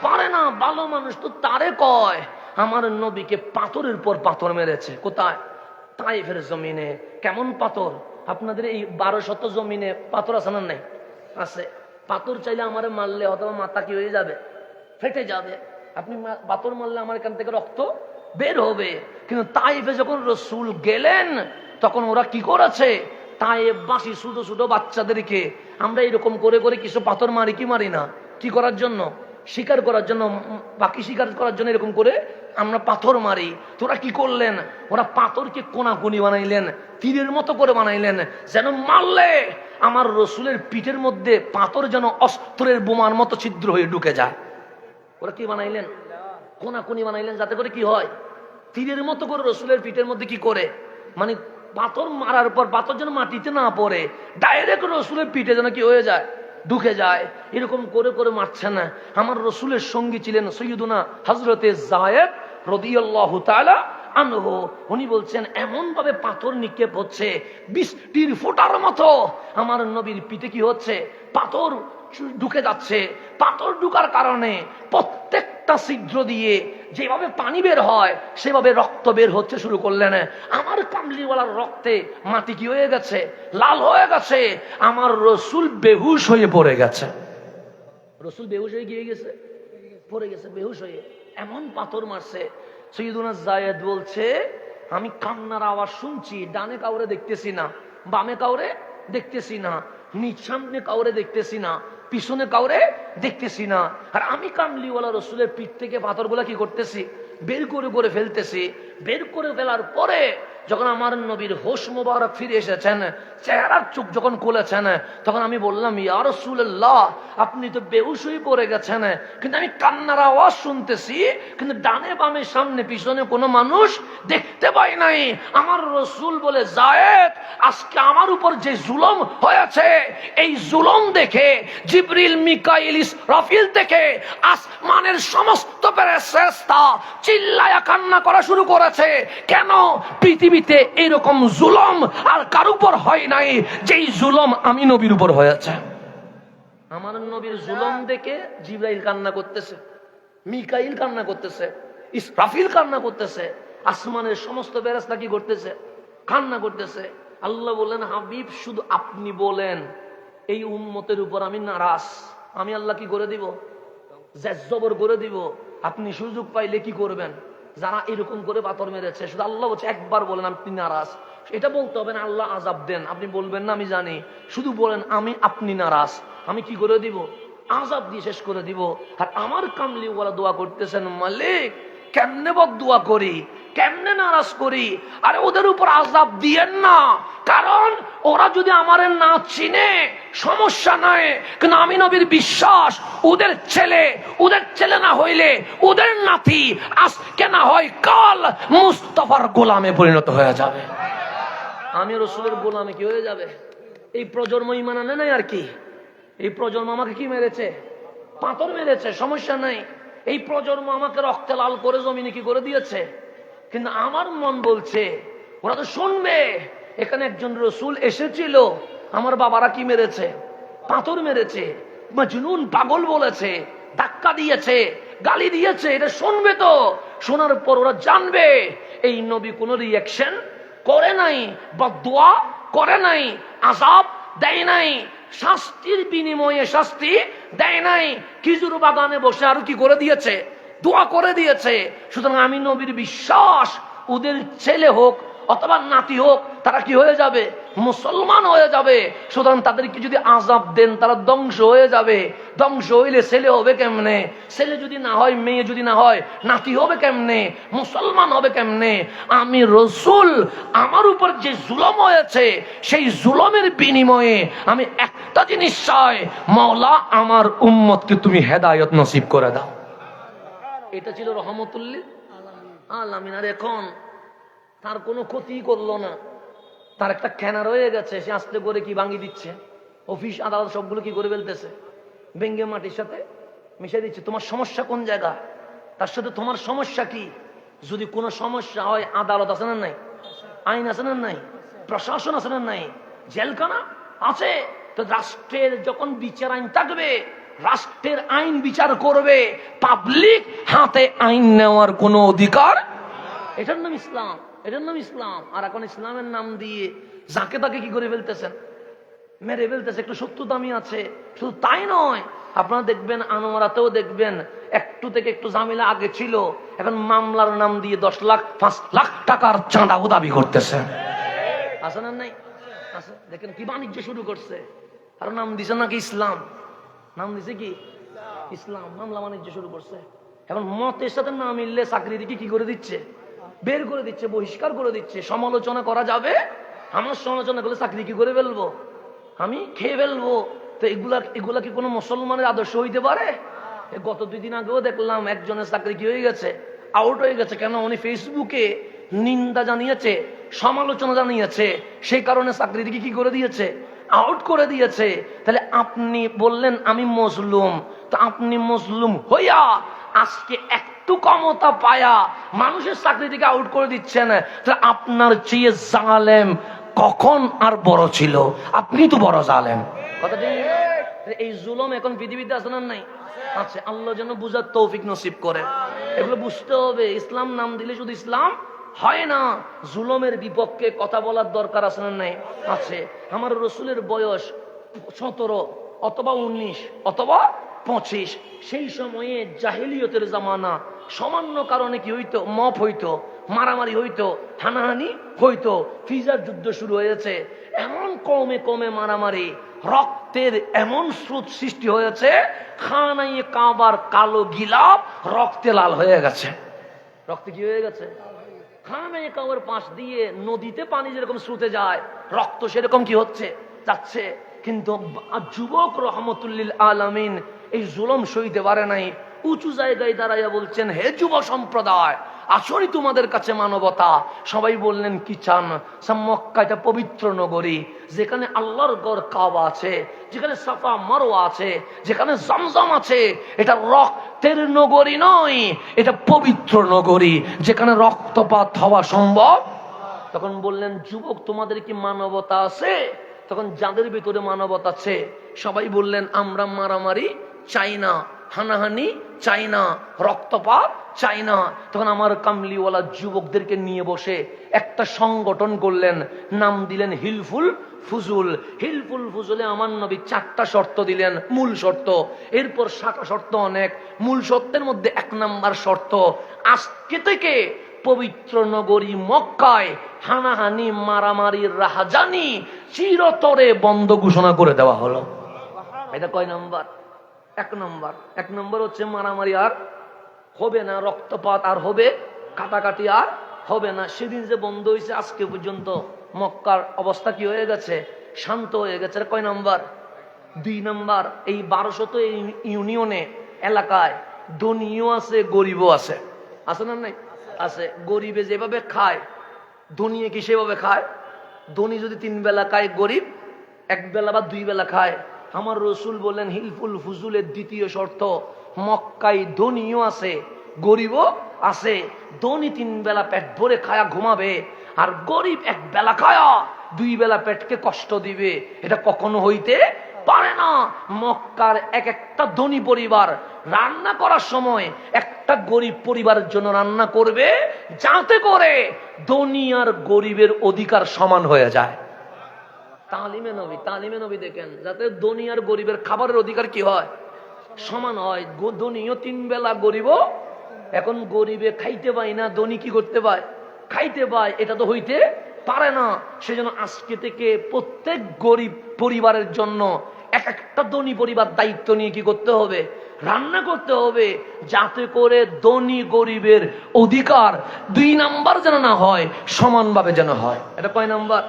পারে না। ভালো মানুষ তো তারে কয়। আমার নবীকে পাথরের পর পাথর মেরেছে। কোথায়? তাইফের জমিনে। কেমন পাথর? আপনাদের এই 1200 জমিনে পাথর আছে না? নাই? আছে। পাথর চাইলে আমারে মারলে অথবা মাথা কি হয়ে যাবে, ফেটে যাবে। আপনি পাথর মারলে আমার এখান থেকে রক্ত বের হবে। কিন্তু তাইফে যখন রসুল গেলেন তখন ওরা কি করেছে? তাইফ বাসী ছোট ছোট বাচ্চাদেরকে আমরা এরকম করে করে কিছু পাথর মারি কি মারি না? কি করার জন্য? শিকার করার জন্য, বাকি শিকার করার জন্য এরকম করে আমরা পাথর মারি। তোরা কি করলেন? ওরা পাথরকে কোনাকুনি বানাইলেন, তীরের মতো করে বানাইলেন, যেন মারলে আমার রসুলের পিঠের মধ্যে পাথর যেন অস্ত্রের বোমার মতো ছিদ্র হয়ে ঢুকে যায়। ওরা কি বানাইলেন? কোনাকুনি বানাইলেন, যাতে করে কি হয়, তীরের মতো করে রসুলের পিঠের মধ্যে কি করে, মানে পাথর মারার পর পাথর যেন মাটিতে না পড়ে, ডাইরেক্ট রসুলের পিঠে যেন কি হয়ে যায়, ঢুকে যায়। এরকম করে করে মারছে না। আমার রসুলের সঙ্গী ছিলেন সৈয়দুনা হযরতে যায়েদ রাদিয়াল্লাহু তাআলা আনহু। উনি বলছেন এমন ভাবে পাথর নিক্ষেপ হচ্ছে, বৃষ্টির ফোঁটার মতো আমার নবীর পিঠে কি হচ্ছে, পাথর ঢুকে যাচ্ছে। পাথর ঢুকার কারণে প্রত্যেকটা ছিদ্র দিয়ে যেভাবে পানি বের হয় সেভাবে রক্ত বের হচ্ছে শুরু করলেন। আমার কামলিওয়ালার রক্তে মাটি কি হয়ে গেছে, লাল হয়ে গেছে। আমার রসুল বেহুশ হয়ে পড়ে গেছে। রসুল বেহুশ হয়ে গিয়ে গেছে, পড়ে গেছে বেহুশ হয়ে। এমন পাথর মারছে। সৈয়দুনা যায়েদ বলছে আমি কান্নার আওয়াজ শুনছি, ডানে কাউরে দেখতেছি না, বামে কাউরে দেখতেছি না, নিজ সামনে কাউরে দেখতেছি না, পিছনে কাউরে দেখতেছি না। আর আমি কামলিওয়ালা রসুলের পিঠ থেকে পাথরগুলা কি করতেছি, বের করে করে ফেলতেছি। বের করে ফেলার পরে যখন আমার নবীর হোশ মোবারক ফিরে এসেছেন, চেহারার চোখ যখন খুলেছেন, তখন আমি বললাম ইয়া রাসূলুল্লাহ, আপনি তো বেহুশ হয়ে পড়ে গেছেন, কিন্তু আমি কান্নার আওয়াজ শুনতেছি, কিন্তু ডানে বামে সামনে পিছনে কোনো মানুষ দেখতে পাই নাই। আমার রসুল বলে যায়েদ, আজকে আমার উপর যে জুলুম হয়েছে, এই জুলুম দেখে জিবরিল, মিকাইল, ইসরাফিল থেকে আসমানের সমস্ত ফেরেশতা চিল্লায়া কান্না করা শুরু করেছে। কেন? পৃথিবীতে এরকম জুলুম আর কার উপর হয় নাই যেই জুলুম আমি নবীর উপর হয়েছে। আমার নবীর জুলুম দেখে জিবরাইল কান্না করতেছে, মিকাইল কান্না করতেছে, ইসরাফিল কান্না করতেছে, আসমানের সমস্ত ফেরেশতা কি করতেছে, কান্না করতেছে। আল্লাহ বললেন হাবিব শুধু আপনি বলেন এই উম্মতের উপর আমি নারাজ, আমি আল্লাহ কি করে দিব, জবর করে দিব। আপনি সুযোগ পাইলে কি করবেন? যারা এরকম করে পাথর মেরেছে, শুধু আল্লাহ বলছে একবার বলেন আপনি নারাজ। এটা বলতে হবে না আল্লাহ আযাব দেন, আপনি বলবেন না আমি জানি, শুধু বলেন আপনি নারাজ, আমি কি করে দিব, আযাব দিয়ে শেষ করে দিব। আর আমার কামলিওয়ালা দোয়া করতেছেন মালিক কেমনে বদদুয়া করি, কেমনে নারাজ করি, আরে ওদের উপর আযাব দিয়েন না, কারণ ওরা যদি আমারে না চিনে সমস্যা নাই, কিন্তু আমি নবীর বিশ্বাস ওদের ছেলে না হইলে ওদের নাতি আজকে না হয় কাল মুস্তাফার গোলামে পরিণত হয়ে যাবে। আমি রসুলের গোলামে কি হয়ে যাবে? এই প্রজন্ম ইমান আনে নাই আর কি। এই প্রজন্ম আমাকে কি মেরেছে? পাথর মেরেছে, সমস্যা নাই। এই প্রজন্ম আমাকে রক্তে লাল করে জমিনে কি করে দিয়েছে, কিন্তু আমার মন বলছে ওরা তো শুনবে। এখানে একজন রসুল এসেছিল, আমার বাবারা কি মেরেছে? পাথর মেরেছে, মাজনুন পাগল বলেছে, ধাক্কা দিয়েছে, গালি দিয়েছে, এটা শুনবে তো। শোনার পর ওরা জানবে এই নবী কোনো রিয়াকশন করে নাই, বদদুয়া করে নাই, আযাব দেয় নাই, শাস্তির বিনিময়ে শাস্তি দেয় নাই, খেজুর বাগানে বসে আরো কি করে দিয়েছে? দোয়া করে দিয়েছে। সুতরাং আমি নবীর বিশ্বাস ওদের ছেলে হোক অথবা নাতি হোক, তারা কি হয়ে যাবে? মুসলমান হয়ে যাবে। সুতরাং তাদেরকে যদি আযাব দেন তারা ধ্বংস হয়ে যাবে। ধ্বংস হইলে ছেলে হবে কেমনে? ছেলে যদি না হয়, মেয়ে যদি না হয়, নাতি হবে কেমনে? মুসলমান হবে কেমনে? আমি রসুল, আমার উপর যে জুলম হয়েছে সেই জুলমের বিনিময়ে আমি একটা জিনিস চাই, মাওলা আমার উম্মতকে তুমি হেদায়েত নসিব করে দাও। এটা ছিল রহমতুল্লিল আলামিন। আর এখন তার কোনো ক্ষতি করলো না, তার একটা খেনা রয়ে গেছে, সে আস্তে করে কি ভাঙি দিচ্ছে, অফিস আদালত সবগুলো কি করে ফেলতেছে, ভেঙ্গে মাটির সাথে মিশে দিচ্ছে। তোমার সমস্যা কোন জায়গা? তার সাথে তোমার সমস্যা কি? যদি কোনো সমস্যা হয়, আদালত আছে না নাই? আইন আছে না নাই? প্রশাসন আছে না নাই? জেলখানা আছে। তো রাষ্ট্রের যখন বিচার আইন থাকবে, রাষ্ট্রের আইন বিচার করবে, পাবলিক হাতে আইন নেওয়ার কোনো অধিকার। এটার নাম ইসলাম, এটার নাম ইসলাম। আর এখন ইসলামের নাম দিয়ে যাকে তাকে কি করে ফেলতেছেন, মেরে ফেলতেছে। একটু সত্য দামি আছে। শুধু তাই নয়, আপনারা দেখবেন আনোয়ারাতেও দেখবেন একটু থেকে একটু ঝামেলা আগে ছিল, এখন মামলার নাম দিয়ে 10 লাখ 5 লাখ টাকার চাঁদাও দাবি করতেছে। আছে না নাই? আছে। দেখেন কি বাণিজ্য শুরু করছে। আর নাম দিছে নাকি ইসলাম, নাম দিছে কি ইসলাম, মামলা বাণিজ্য শুরু করছে। এখন মতের সাথে না মিললে চাকরি দিকে কি করে দিচ্ছে, বের করে দিচ্ছে, বহিষ্কার করে দিচ্ছে। সমালোচনা করা যাবে, আমার সমালোচনা করলে চাকরি কি করে ফেলবো, আমি খেয়ে ফেলবো। তো এগুলা কি কোনো মুসলমানের আদর্শ হইতে পারে? গত 2 দিন আগেও দেখলাম একজনের চাকরি কি হয়ে গেছে, আউট হয়ে গেছে। কেন? উনি ফেসবুকে নিন্দা জানিয়েছে, সমালোচনা জানিয়েছে, সেই কারণে চাকরি দিকে কি করে দিয়েছে, আউট করে দিয়েছে। তাহলে আপনি বললেন আমি মজলুম, তো আপনি মজলুম হইয়া আজকে একটু ক্ষমতা পায়া মানুষের চাকরি থেকে আউট করে দিচ্ছেন, তাহলে আপনার চেয়ে জালেম কখন আর বড় ছিল? আপনি তো বড় জালেম। কথা ঠিক? এই জুলুম এখন পৃথিবীতে আছে না নাই? আছে। আল্লাহ যেন বুঝার তৌফিক নসিব করে। এগুলো বুঝতে হবে। ইসলাম নাম দিলে শুধু ইসলাম হয় না, জুলুমের বিপক্ষে কথা বলার দরকার আছে না নাই? আছে। আমার রসুলের বয়স 17 অথবা 19 অথবা 25। সেই সময়ে জাহেলিয়তের জামানা। সামান্য কারণে কি হইতো, মপ হইতো, মারামারি হইতো, হানাহানি হইতো, ফিজার যুদ্ধ শুরু হয়েছে। এমন কমে কমে মারামারি, রক্তের এমন স্রোত সৃষ্টি হয়েছে, খানায়ে কাবার কালো গিলাপ রক্তে লাল হয়ে গেছে। রক্তে কি হয়ে গেছে? খানায়ে কাবার পাশ দিয়ে নদীতে পানি যেরকম স্রোতে যায়, রক্ত সেরকম কি হচ্ছে, যাচ্ছে। কিন্তু যুবক রহমতুল্লিল আলামিন এই জুলুম সইতে পারে নাই। উঁচু জায়গায় দাঁড়াইয়া বলছেন, হে যুব সম্প্রদায়, আসলে তোমাদের কাছে মানবতা। সবাই বললেন কি চান? মক্কা এটা পবিত্র নগরী, যেখানে আল্লাহর গড় কাবা আছে, যেখানে সাফা মারওয়া আছে, যেখানে জমজম আছে। এটা রক্তের নগরী নয়, এটা পবিত্র নগরী, যেখানে রক্তপাত হওয়া সম্ভব। তখন বললেন, যুবক তোমাদের কি মানবতা আছে? তখন যাদের ভিতরে মানবতা আছে সবাই বললেন, আমরা মারামারি চাই না, হানাহানি চাই না, রক্তপাত চাই না। তখন আমার কামলিওয়ালা যুবকদেরকে নিয়ে বসে একটা সংগঠন করলেন, নাম দিলেন হিলফুল ফুজুল। হিলফুল ফুজুলে আমার নবী 4টা শর্ত দিলেন, মূল শর্ত। এরপর শাখা শর্ত অনেক। মূল শর্তের মধ্যে 1 নাম্বার শর্ত, আজকে থেকে পবিত্র নগরী মক্কায় হানাহানি, মারামারির রাহাজানি চিরতরে বন্ধ ঘোষণা করে দেওয়া হলো। এটা কয় নাম্বার? 1 নাম্বার। 1 নাম্বার হচ্ছে মারামারি আর হবে না, রক্তপাত আর হবে, কাটাকাটি আর হবে না। সেদিন যে বন্ধ হয়েছে, আজকে পর্যন্ত মক্কার অবস্থা কি হয়ে গেছে, শান্ত হয়ে গেছে। কয় নাম্বার? 2 নাম্বার, এই 1200 ইউনিয়নে এলাকায় ধনীও আছে গরিবও আছে, আছে না নাই? আছে। গরিবে যেভাবে খায় ধনী কি সেভাবে খায়? ধনী যদি 3 বেলা খায়, গরিব 1 বেলা বা 2 বেলা খায়। আমার রসুল বলেন হিলফুল ফুজুলের দ্বিতীয় শর্ত, মক্কায় ধনীও আছে গরিবও আছে। ধনী 3 বেলা পেট ভরে খায়া ঘুমাবে, আর গরিব 1 বেলা খায়া 2 বেলা পেটকে কষ্ট দিবে। এটা কখনো হইতে পারে না। মক্কার একটা ধনী পরিবার রান্না করার সময় একটা গরিব পরিবারের জন্য রান্না করবে, যাতে করে ধনী আর গরিবের অধিকার সমান হয়ে যায়। তালিমে নবী দেখেন, যাতে ধনী আর গরিবের খাবারের অধিকার কি হয়? সমান হয়। ধনীও 3 বেলা, গরিবও। এখন গরিবে খাইতে পায় না, ধনী কি করতে পায়? খাইতে পায়। এটা তো হইতে পারে না। সেজন্য আজকে থেকে প্রত্যেক গরিব পরিবারের জন্য একটা ধনী পরিবার দায়িত্ব নিয়ে কি করতে হবে? রান্না করতে হবে, যাতে করে ধনী গরিবের অধিকার 2 নাম্বার যেন না হয়, সমানভাবে যেন হয়। এটা কয় নাম্বার?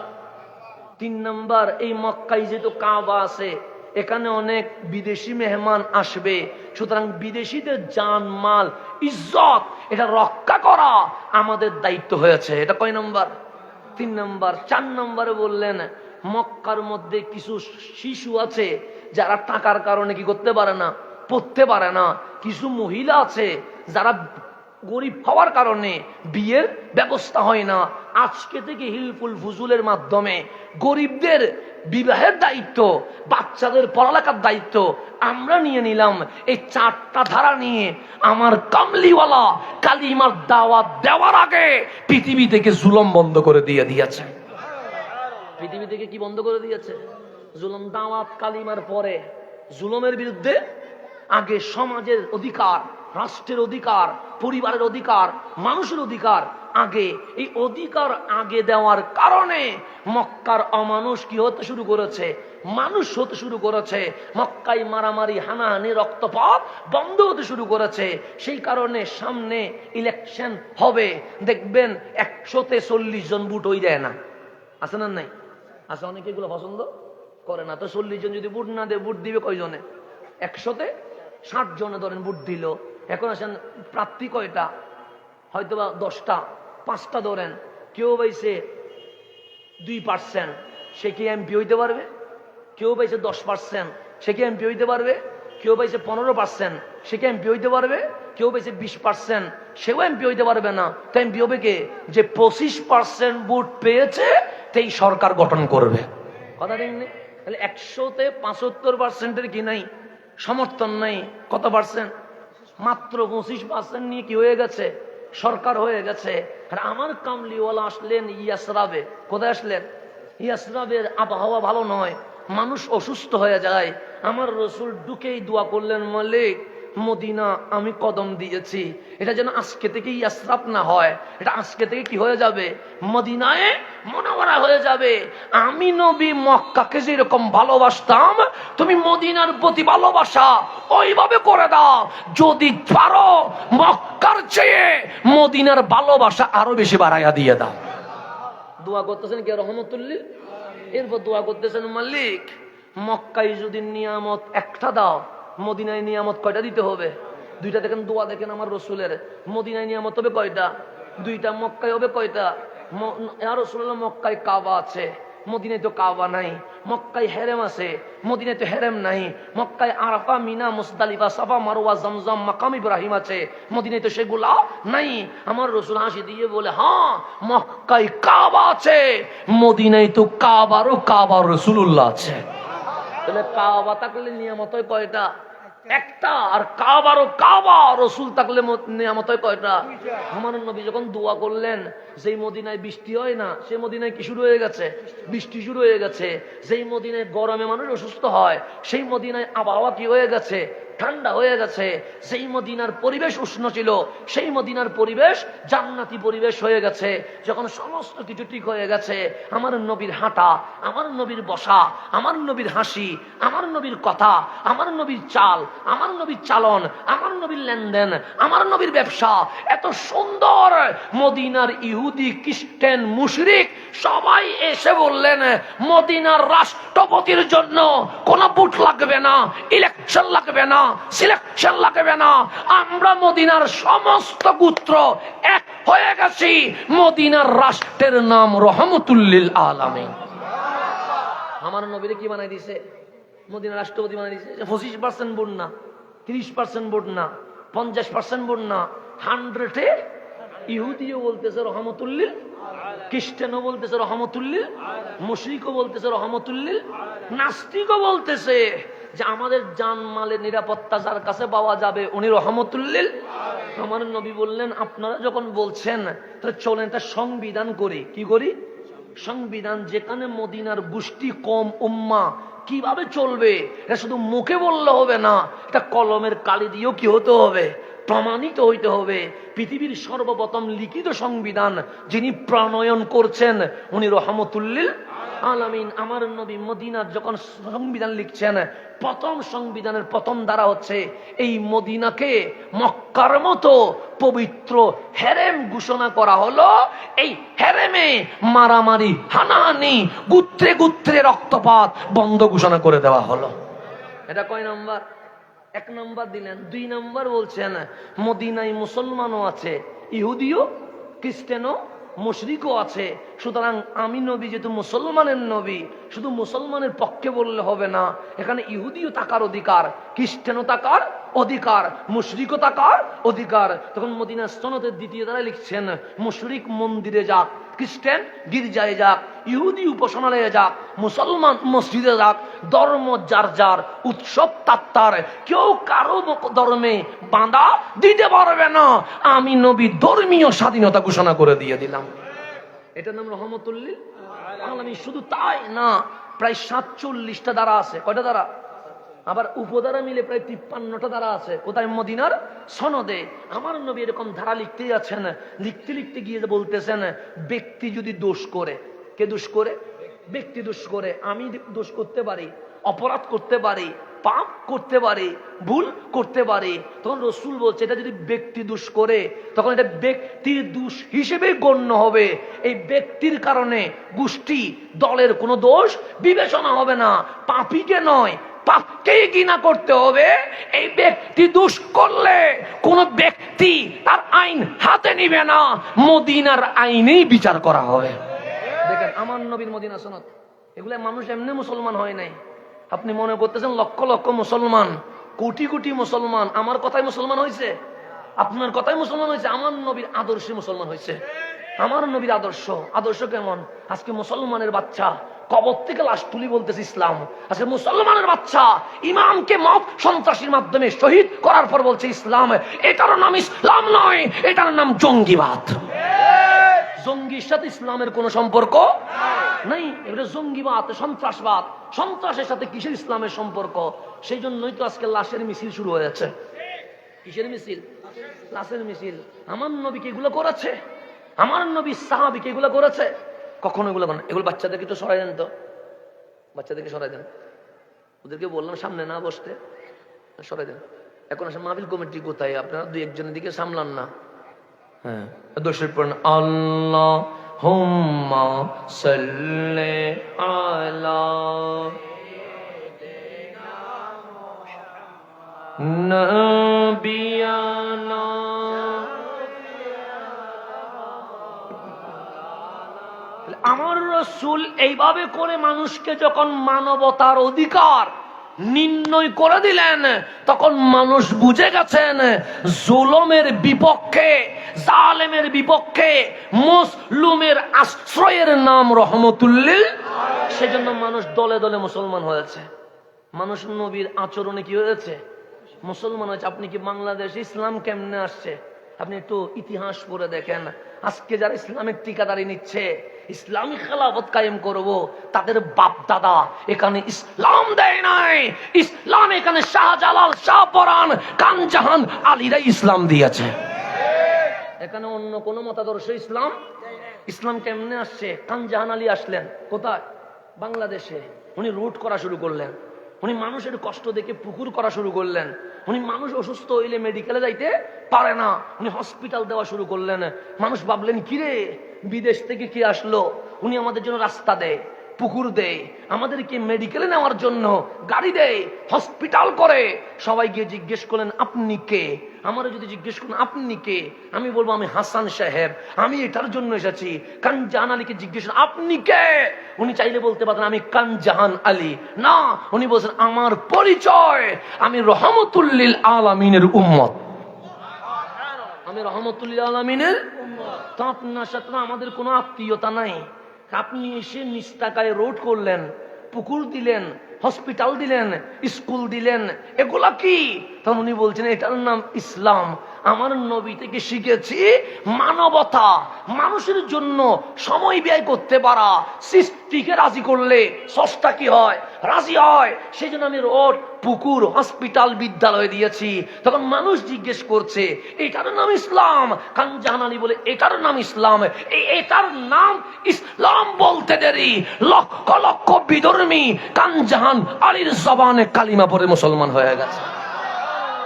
3 নাম্বার, এই মক্কায় যেহেতু কাবা আছে, এখানে অনেক বিদেশি মেহমান আসবে, সুতরাং বিদেশিদের জান মাল ইজ্জত এটা রক্ষা করা আমাদের দায়িত্ব হয়েছে। এটা কয় নাম্বার? 3 নাম্বার। 4 নম্বরে বললেন মক্কার মধ্যে কিছু শিশু আছে যারা টাকার কারণে কি করতে পারে না, পড়তে পারে না। কিছু মহিলা আছে যারা গরিব হওয়ার কারণে বিয়ের ব্যবস্থা হয় না। আজকে থেকে হিলফুল ফুজুলের মাধ্যমে গরিবদের বিবাহের দায়িত্ব, বাচ্চাদের পড়ালেখার দায়িত্ব আমরা নিয়ে নিলাম। এই 4টা ধারা নিয়ে আমার কামলিওয়ালা কালিমার দাওয়াত দেওয়ার আগে পৃথিবী থেকে জুলুম বন্ধ করে দিয়েছে। পৃথিবী থেকে কি বন্ধ করে দিয়েছে? জুলুম। দাওয়াত কালিমার পরে জুলুমের বিরুদ্ধে আগে সমাজের অধিকার, রাষ্ট্রের অধিকার, পরিবারের অধিকার, মানুষের অধিকার আগে। এই অধিকার আগে দেওয়ার কারণে মক্কার অমানুষ কি হতে শুরু করেছে? মানুষ হতে শুরু করেছে। মক্কায় মারামারি, হানাহানি, রক্তপাত বন্ধ হতে শুরু করেছে। সেই কারণে সামনে ইলেকশন হবে, দেখবেন 100তে 40 জন ভোট হয়ে যায় না, আছে না নাই? আছে। অনেকে এগুলো পছন্দ করে না। তো 40 জন যদি ভোট না দেয়, ভোট দিবে কয়জনে? 100তে 60 জনে ধরেন ভোট দিল। এখন আসেন প্রার্থী কয়টা? হয়তোবা 10টা, 5টা ধরেন। কেউ পাইছে 2%, সে কি এমপি হইতে পারবে? কেউ পাইছে 10%, সে কি এমপি হইতে পারবে? কেউ পাইছে 15%, সে কি এমপি হইতে পারবে? কেউ পাইছে 20%, সেও এমপি হইতে পারবে না। তো এমপি হবে কে? যে 25% ভোট পেয়েছে, সেই সরকার গঠন করবে। কথা দেখনি? তাহলে 100তে 75%-এর কি নাই? সমর্থন নাই। কত পার্সেন্ট? মাত্র 25% নিয়ে কি হয়ে গেছে? সরকার হয়ে গেছে। আর আমার কামলিওয়ালা আসলেন ইয়াসরাবে। কোথায় আসলেন? ইয়াসরাবের আবহাওয়া ভালো নয়, মানুষ অসুস্থ হয়ে যায়। আমার রসুল ঢুকেই দোয়া করলেন, মালিক মদিনা আমি কদম দিয়েছি, এটা যেন আজকে থেকে ইয়াসরাব না হয়, এটা আজকে থেকে কি হয়ে যাবে? মদিনায়ে মুনাওয়ারা হয়ে যাবে। আমি নবী মক্কাকে যেরকম ভালোবাসতাম, তুমি মদিনার প্রতি ভালোবাসা ওইভাবে করে দাও। যদি পারো মক্কার চেয়ে মদিনার ভালোবাসা আরো বেশি বাড়াইয়া দিয়ে দাও। দোয়া করতেছেন কে? রহমতুল্লিল। এরপর দোয়া করতেছেন, মালিক মক্কায় যদি নিয়ামত একটা দাও, মদিনায় নিয়ামত কয়টা দিতে হবে? 2টা। দেখেন দোয়া দেখেন আমার রসুলের। মদিনায় নিয়ামত হবে কয়টা? 2টা। মক্কায় হবে কয়টা? রাসূলুল্লাহ মক্কায় কাবা আছে, মদিনায় তো কাবা নাই। মক্কায় হেরেম আছে, মদিনায় তো হেরেম নাই। মক্কায় আরাফা, মিনা, মুজদালিফা, সাফা, মারওয়া, জমজম, মাকাম ইব্রাহিম আছে, মদিনায় তো সেগুলা নাই। আমার রাসূল হাসি দিয়ে বলে, হ্যাঁ মক্কায় কাবা আছে, মদিনায় তো কাবারও কাবা রাসূলুল্লাহ আছে। তাহলে কাবা থাকলে নিয়ামত হয় কয়টা? একটা। আর কাবারও কাবা রসুল থাকলে নিয়ামত হয় কয়টা? আমার নবী যখন দোয়া করলেন, যেই মদিনায় বৃষ্টি হয় না, সেই মদিনায় কি শুরু হয়ে গেছে? বৃষ্টি শুরু হয়ে গেছে। যেই মদিনায় গরমে মানুষ অসুস্থ হয়, সেই মদিনায় আবহাওয়া কি হয়ে গেছে? ঠান্ডা হয়ে গেছে। সেই মদিনার পরিবেশ উষ্ণ ছিল, সেই মদিনার পরিবেশ জান্নাতি পরিবেশ হয়ে গেছে। যখন সমস্ত কিছু ঠিক হয়ে গেছে, আমার নবীর হাঁটা, আমার নবীর বসা, আমার নবীর হাসি, আমার নবীর কথা, আমার নবীর চাল, আমার নবীর চালন, আমার নবীর লেনদেন, আমার নবীর ব্যবসা এত সুন্দর, মদিনার ইহুদি, খ্রিস্টান, মুশরিক সবাই এসে বললেন মদিনার রাষ্ট্রপতির জন্য কোন ভোট লাগবে না, ইলেকশন লাগবে না, সিলেকশন লাগবে না, আমরা মদিনার সমস্ত গোত্র এক হয়ে গেছি, মদিনার রাষ্ট্রের নাম রহমতুল লিল আলামিন। আমার নবীরে কি বানাই দিছে? মদিনার রাষ্ট্রপতি বানাই দিছে। 25% ভোট না, 30% ভোট না, 50% ভোট না, 100-এ ইহুদিও বলতেছে রহমতুল্লিল, খ্রিস্টানও বলতেছে রহমতুল্লিল, মুশরিকও বলতেছে রহমতুল্লিল, নাস্তিকও বলতেছে যে আমাদের জানমালের নিরাপত্তা যার কাছে পাওয়া যাবে উনি রহমতুল্লিল। আমার নবী বললেন আপনারা যখন বলছেন তাহলে চলেন একটা সংবিধান করি। কি করি? সংবিধান, যেখানে মদিনার গোষ্ঠী কম উম্মা কিভাবে চলবে এটা শুধু মুখে বললে হবে না, এটা কলমের কালি দিয়েও কি হতে হবে? প্রমাণিত হইতে হবে। পৃথিবীর সর্বপ্রথম লিখিত সংবিধান যিনি প্রণয়ন করছেন উনি রহমতুল্লিল আলামিন। আমার নবী মদিনার যখন সংবিধান লিখছেন, প্রথম সংবিধানের প্রথম ধারা হচ্ছে এই মদিনাকে মক্কার মতো পবিত্র হেরেম ঘোষণা করা হলো। এই হেরেমে মারামারি, হানাহানি, গোত্রে গোত্রে রক্তপাত বন্ধ ঘোষণা করে দেওয়া হলো। এটা কয় নাম্বার? 1 নাম্বার দিলেন। 2 নাম্বার বলছেন মদিনায় মুসলমানও আছে, ইহুদিও, খ্রিস্টানও, মুশরিকও আছে। সুতরাং আমি নবী যেহেতু মুসলমানের নবী, শুধু মুসলমানের পক্ষে বললে হবে না, এখানে ইহুদিও থাকার অধিকার, খ্রিস্টানও থাকার অধিকার, মুশরিকও থাকার অধিকার। তখন মদিনার সনদের 2য় ধারায় লিখছেন মুশরিক মন্দিরে যাক, খ্রিস্টান গির্জায় যাক, ইহুদি উপাসনালয়ে যাক, মুসলমান মসজিদে যাক, ধর্ম যার যার, উৎসব তার, কেউ কারো ধর্মে বাঁধা দিতে পারবে না। আমি নবী ধর্মীয় স্বাধীনতা ঘোষণা করে দিয়ে দিলাম। এটার নাম রহমতুল্লিল আলামিন। শুধু তাই না, প্রায় 47টা ধারা আছে। কয়টা ধারা? আবার উপধারা মিলে প্রায় 53টা ধারা আছে। কোথায়? মদিনার সনদে। আমার নবী এরকম ধারা লিখতে যাচ্ছেন, লিখতে লিখতে গিয়ে বলতেছেন ব্যক্তি যদি দোষ করে, কে দোষ করে? ব্যক্তি দোষ করে। আমি দোষ করতে পারি, অপরাধ করতে পারি, পাপ করতে পারি, ভুল করতে পারি। তখন রসুল বলছে এটা যদি ব্যক্তি দোষ করে তখন এটা ব্যক্তির দোষ হিসেবে গণ্য হবে। এই ব্যক্তির কারণে গোষ্ঠী দলের কোনো দোষ বিবেচনা হবে না। পাপীকে নয়, পাপকেই ঘৃণা করতে হবে। এই ব্যক্তি দোষ করলে কোন ব্যক্তি তার আইন হাতে নিবে না, মদিনার আইনেই বিচার করা হবে। দেখেন আমার নবীর মদিনা সনদ, এগুলো মানুষ এমনি মুসলমান হয় নাই। আপনি মনে করতেছেন লক্ষ লক্ষ মুসলমান, কোটি কোটি মুসলমান আমার কথাই মুসলমান হয়েছে, আপনার কথাই মুসলমান হয়েছে। আমার নবীর আদর্শে মুসলমান হয়েছে। আমার নবীর আদর্শ কেমন? আজকে মুসলমানের বাচ্চা কবর থেকে লাশ তুলি বলতেছে ইসলাম। আজকে মুসলমানের বাচ্চা ইমামকে মব সন্ত্রাসীর মাধ্যমে শহীদ করার পর বলছে ইসলাম। এটার নাম ইসলাম নয়, এটার নাম জঙ্গিবাদ। জঙ্গির সাথে ইসলামের কোন সম্পর্ক নাই। এটা জঙ্গিবাদ, সন্ত্রাসবাদ। সন্ত্রাসের সাথে কিসের ইসলামের সম্পর্ক? সেই জন্যই তো আজকে লাশের মিছিল শুরু হয়েছে। কিসের মিছিল? লাশের মিছিল। আমার নবী কি এগুলো করেছে? আমার নবী সাহাবী কি এগুলো করেছে? কখনো এগুলো করেন? এগুলো বাচ্চাদেরকে তো সরাই দেন, তো বাচ্চাদেরকে সরাই দেন। ওদেরকে বললাম সামনে না বসতে, সরাই দেন। এখন আসলে মাহফিল কমিটি কোথায়? আপনারা 2-1জনের দিকে সামলান না। হ্যাঁ, দোষের পড়েন আল্লাহুম্মা সাল্লি আলা নবিয়ানা। আমার রাসূল এইভাবে করে মানুষকে যখন মানবতার অধিকার নির্ণয় করে দিলেন, তখন মানুষ বুঝে গেছেন জুলুমের বিপক্ষে, জালেমের বিপক্ষে মুসলুমের আশ্রয়ের নাম রহমতুল্লিল। সেজন্য মানুষ দলে দলে মুসলমান হয়েছে। মানুষ নবীর আচরণে কি হয়েছে? মুসলমান হয়েছে। আপনি কি বাংলাদেশে ইসলাম কেমনে আসছে আপনি একটু ইতিহাস পড়ে দেখেন। আজকে যারা ইসলামের টিকাদারি নিচ্ছে, ইসলামী খেলাফত কায়েম করব, তাদের বাপ দাদা এখানে ইসলাম দেয় নাই। ইসলাম এখানে শাহজালাল, শাহপরান, খানজাহান আলীরাই ইসলাম দিয়েছে। এখানে অন্য কোন মতাদর্শ ইসলাম। ইসলাম কেমনে আসছে? খানজাহান আলী আসলেন কোথায়? বাংলাদেশে। উনি রুট করা শুরু করলেন। উনি মানুষের কষ্ট দেখে পুকুর করা শুরু করলেন। উনি মানুষ অসুস্থ হইলে মেডিকেলে যাইতে পারে না, উনি হসপিটাল দেওয়া শুরু করলেন। মানুষ ভাবলেন কিরে বিদেশ থেকে কি আসলো, উনি আমাদের জন্য রাস্তা দেয়, পুকুর দেয়, আমাদেরকে মেডিকেলে নেওয়ার জন্য গাড়ি দেয়, হসপিটাল করে। সবাই গিয়ে জিজ্ঞেস করলেন আপনি কে? আমারও যদি জিজ্ঞেস করেন আপনি কে, আমি বলবো আমি হাসান সাহেব, আমি এটার জন্য এসেছি। কানজাহান আলীকে জিজ্ঞেস করেন আপনি কে, উনি চাইলে বলতে পারতেন আমি কানজাহান আলী, না, উনি বলছেন আমার পরিচয় আমি রহমতুল্লিল আলামিনের উম্মত, আমি রহমতুল্লিল আলামিনের। তো আপনার সাথে আমাদের কোনো আত্মীয়তা নাই। আপনি এসে নিস্তাকায় রোড করলেন, পুকুর দিলেন, হসপিটাল দিলেন, স্কুল দিলেন, এগুলা কি? তখন উনি বলছেন এটার নাম ইসলাম। আমার নবী থেকে শিখেছি মানবতা, মানুষের জন্য সময় ব্যয় করতে পারা। সৃষ্টিকে রাজি করলে স্রষ্টা কি হয়? রাজি হয়। সেই জন্য আমি রোড, পুকুর, হসপিটাল, বিদ্যালয় দিয়েছি। তখন মানুষ জিজ্ঞেস করছে এটার নাম ইসলাম। কানজাহান আলী বলে এটার নাম ইসলাম। এটার নাম ইসলাম বলতে দেরি লক্ষ লক্ষ বিধর্মী কানজাহান আলীর জবানে কালিমা পড়ে মুসলমান হয়ে গেছে।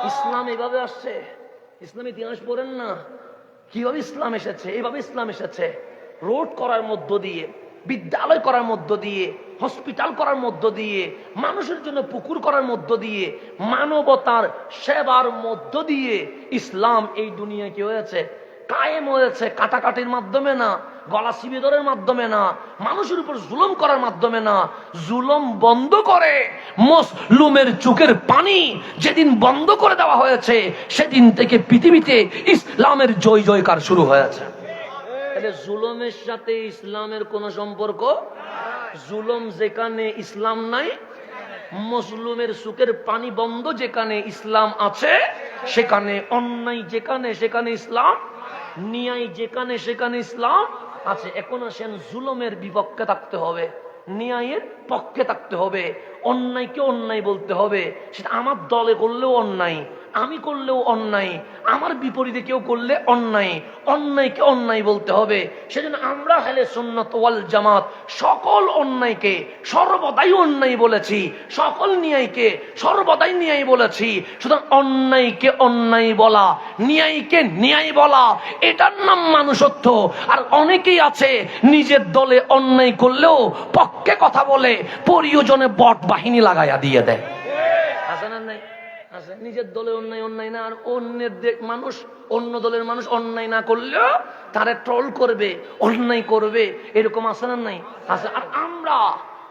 ইসলাম এভাবে আসছে। ইসলাম ইতিহাস পড়েন না, কিভাবে ইসলাম এসেছে। এইভাবে ইসলাম এসেছে রোড করার মধ্য দিয়ে, বিদ্যালয় করার মধ্য দিয়ে, হসপিটাল করার মধ্য দিয়ে, মানুষের জন্য পুকুর করার মধ্য দিয়ে, মানবতার সেবার মধ্য দিয়ে ইসলাম এই দুনিয়ায় কি হয়েছে? কায়েম হয়েছে। কাটাকাটির মাধ্যমে না, গলা চিবিয়ে মাধ্যমে না, মানুষের উপর জুলুম করার মাধ্যমে না। জুলুম বন্ধ করে মজলুমের চোখের পানি যেদিন বন্ধ করে দেওয়া হয়েছে, সেদিন থেকে পৃথিবীতে ইসলামের জয় জয়কার শুরু হয়েছে। তাহলে জুলুমের সাথে ইসলামের কোন সম্পর্ক? জুলুম যেখানে ইসলাম নাই, মজলুমের চোখের পানি বন্ধ যেখানে ইসলাম আছে, সেখানে অন্যায় যেখানে সেখানে ইসলাম, ন্যায় যেখানে সেখানে ইসলাম আছে। এখন আসেন জুলুমের বিপক্ষে থাকতে হবে, ন্যায়ের পক্ষে থাকতে হবে। অন্যায়কে অন্যায় বলতে হবে। সেটা আমার দলে করলেও অন্যায়, আমি করলেও অন্যায়, আমার বিপরীতে কেউ করলে অন্যায়। অন্যায়কে অন্যায় বলতে হবে। সেজন্য আমরা আহলে সুন্নাত ওয়াল জামাত সকল অন্যায়কে সর্বদাই অন্যায় বলেছি, সকল ন্যায়কে সর্বদাই ন্যায় বলেছি। সুতরাং অন্যায়কে অন্যায় বলা, ন্যায়কে ন্যায় বলা, এটার নাম মানুষত্ব। আর অনেকেই আছে নিজের দলে অন্যায় করলেও পক্ষে কথা বলে, প্রয়োজনে বট বাহিনী লাগাইয়া দিয়ে দেয়। আছে না নাই? আছে। নিজের দলে অন্যায় অন্যায় না, আর অন্যের মানুষ, অন্য দলের মানুষ অন্যায় না করলেও তারা ট্রল করবে, অন্যায় করবে, এরকম আছে না নাই? আছে। আর আমরা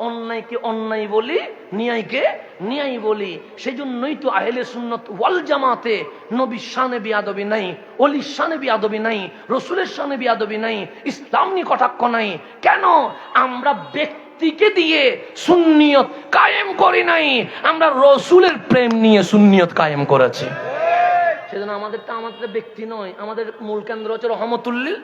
অন্যায়কে অন্যায় বলি, ন্যায়কে ন্যায় বলি। সেই জন্যই তো আহলে সুন্নাত ওয়াল জামাতে নবীর শানে বিয়াদবি নাই, ওলির শানে বিয়াদবি নাই, রসুলের শানে বিয়াদবি নাই, ইসলাম নিয়ে কটাক্ষ নাই। কেন? আমরা ব্যক্তিকে দিয়ে সুন্নিয়ত কায়েম করি নাই, আমরা রসুলের প্রেম নিয়ে সুন্নিয়ত কায়েম করেছি। সেজন্য আমাদেরটা আমাদের ব্যক্তি নয়, আমাদের মূল কেন্দ্র হচ্ছে রহমতুল্লিল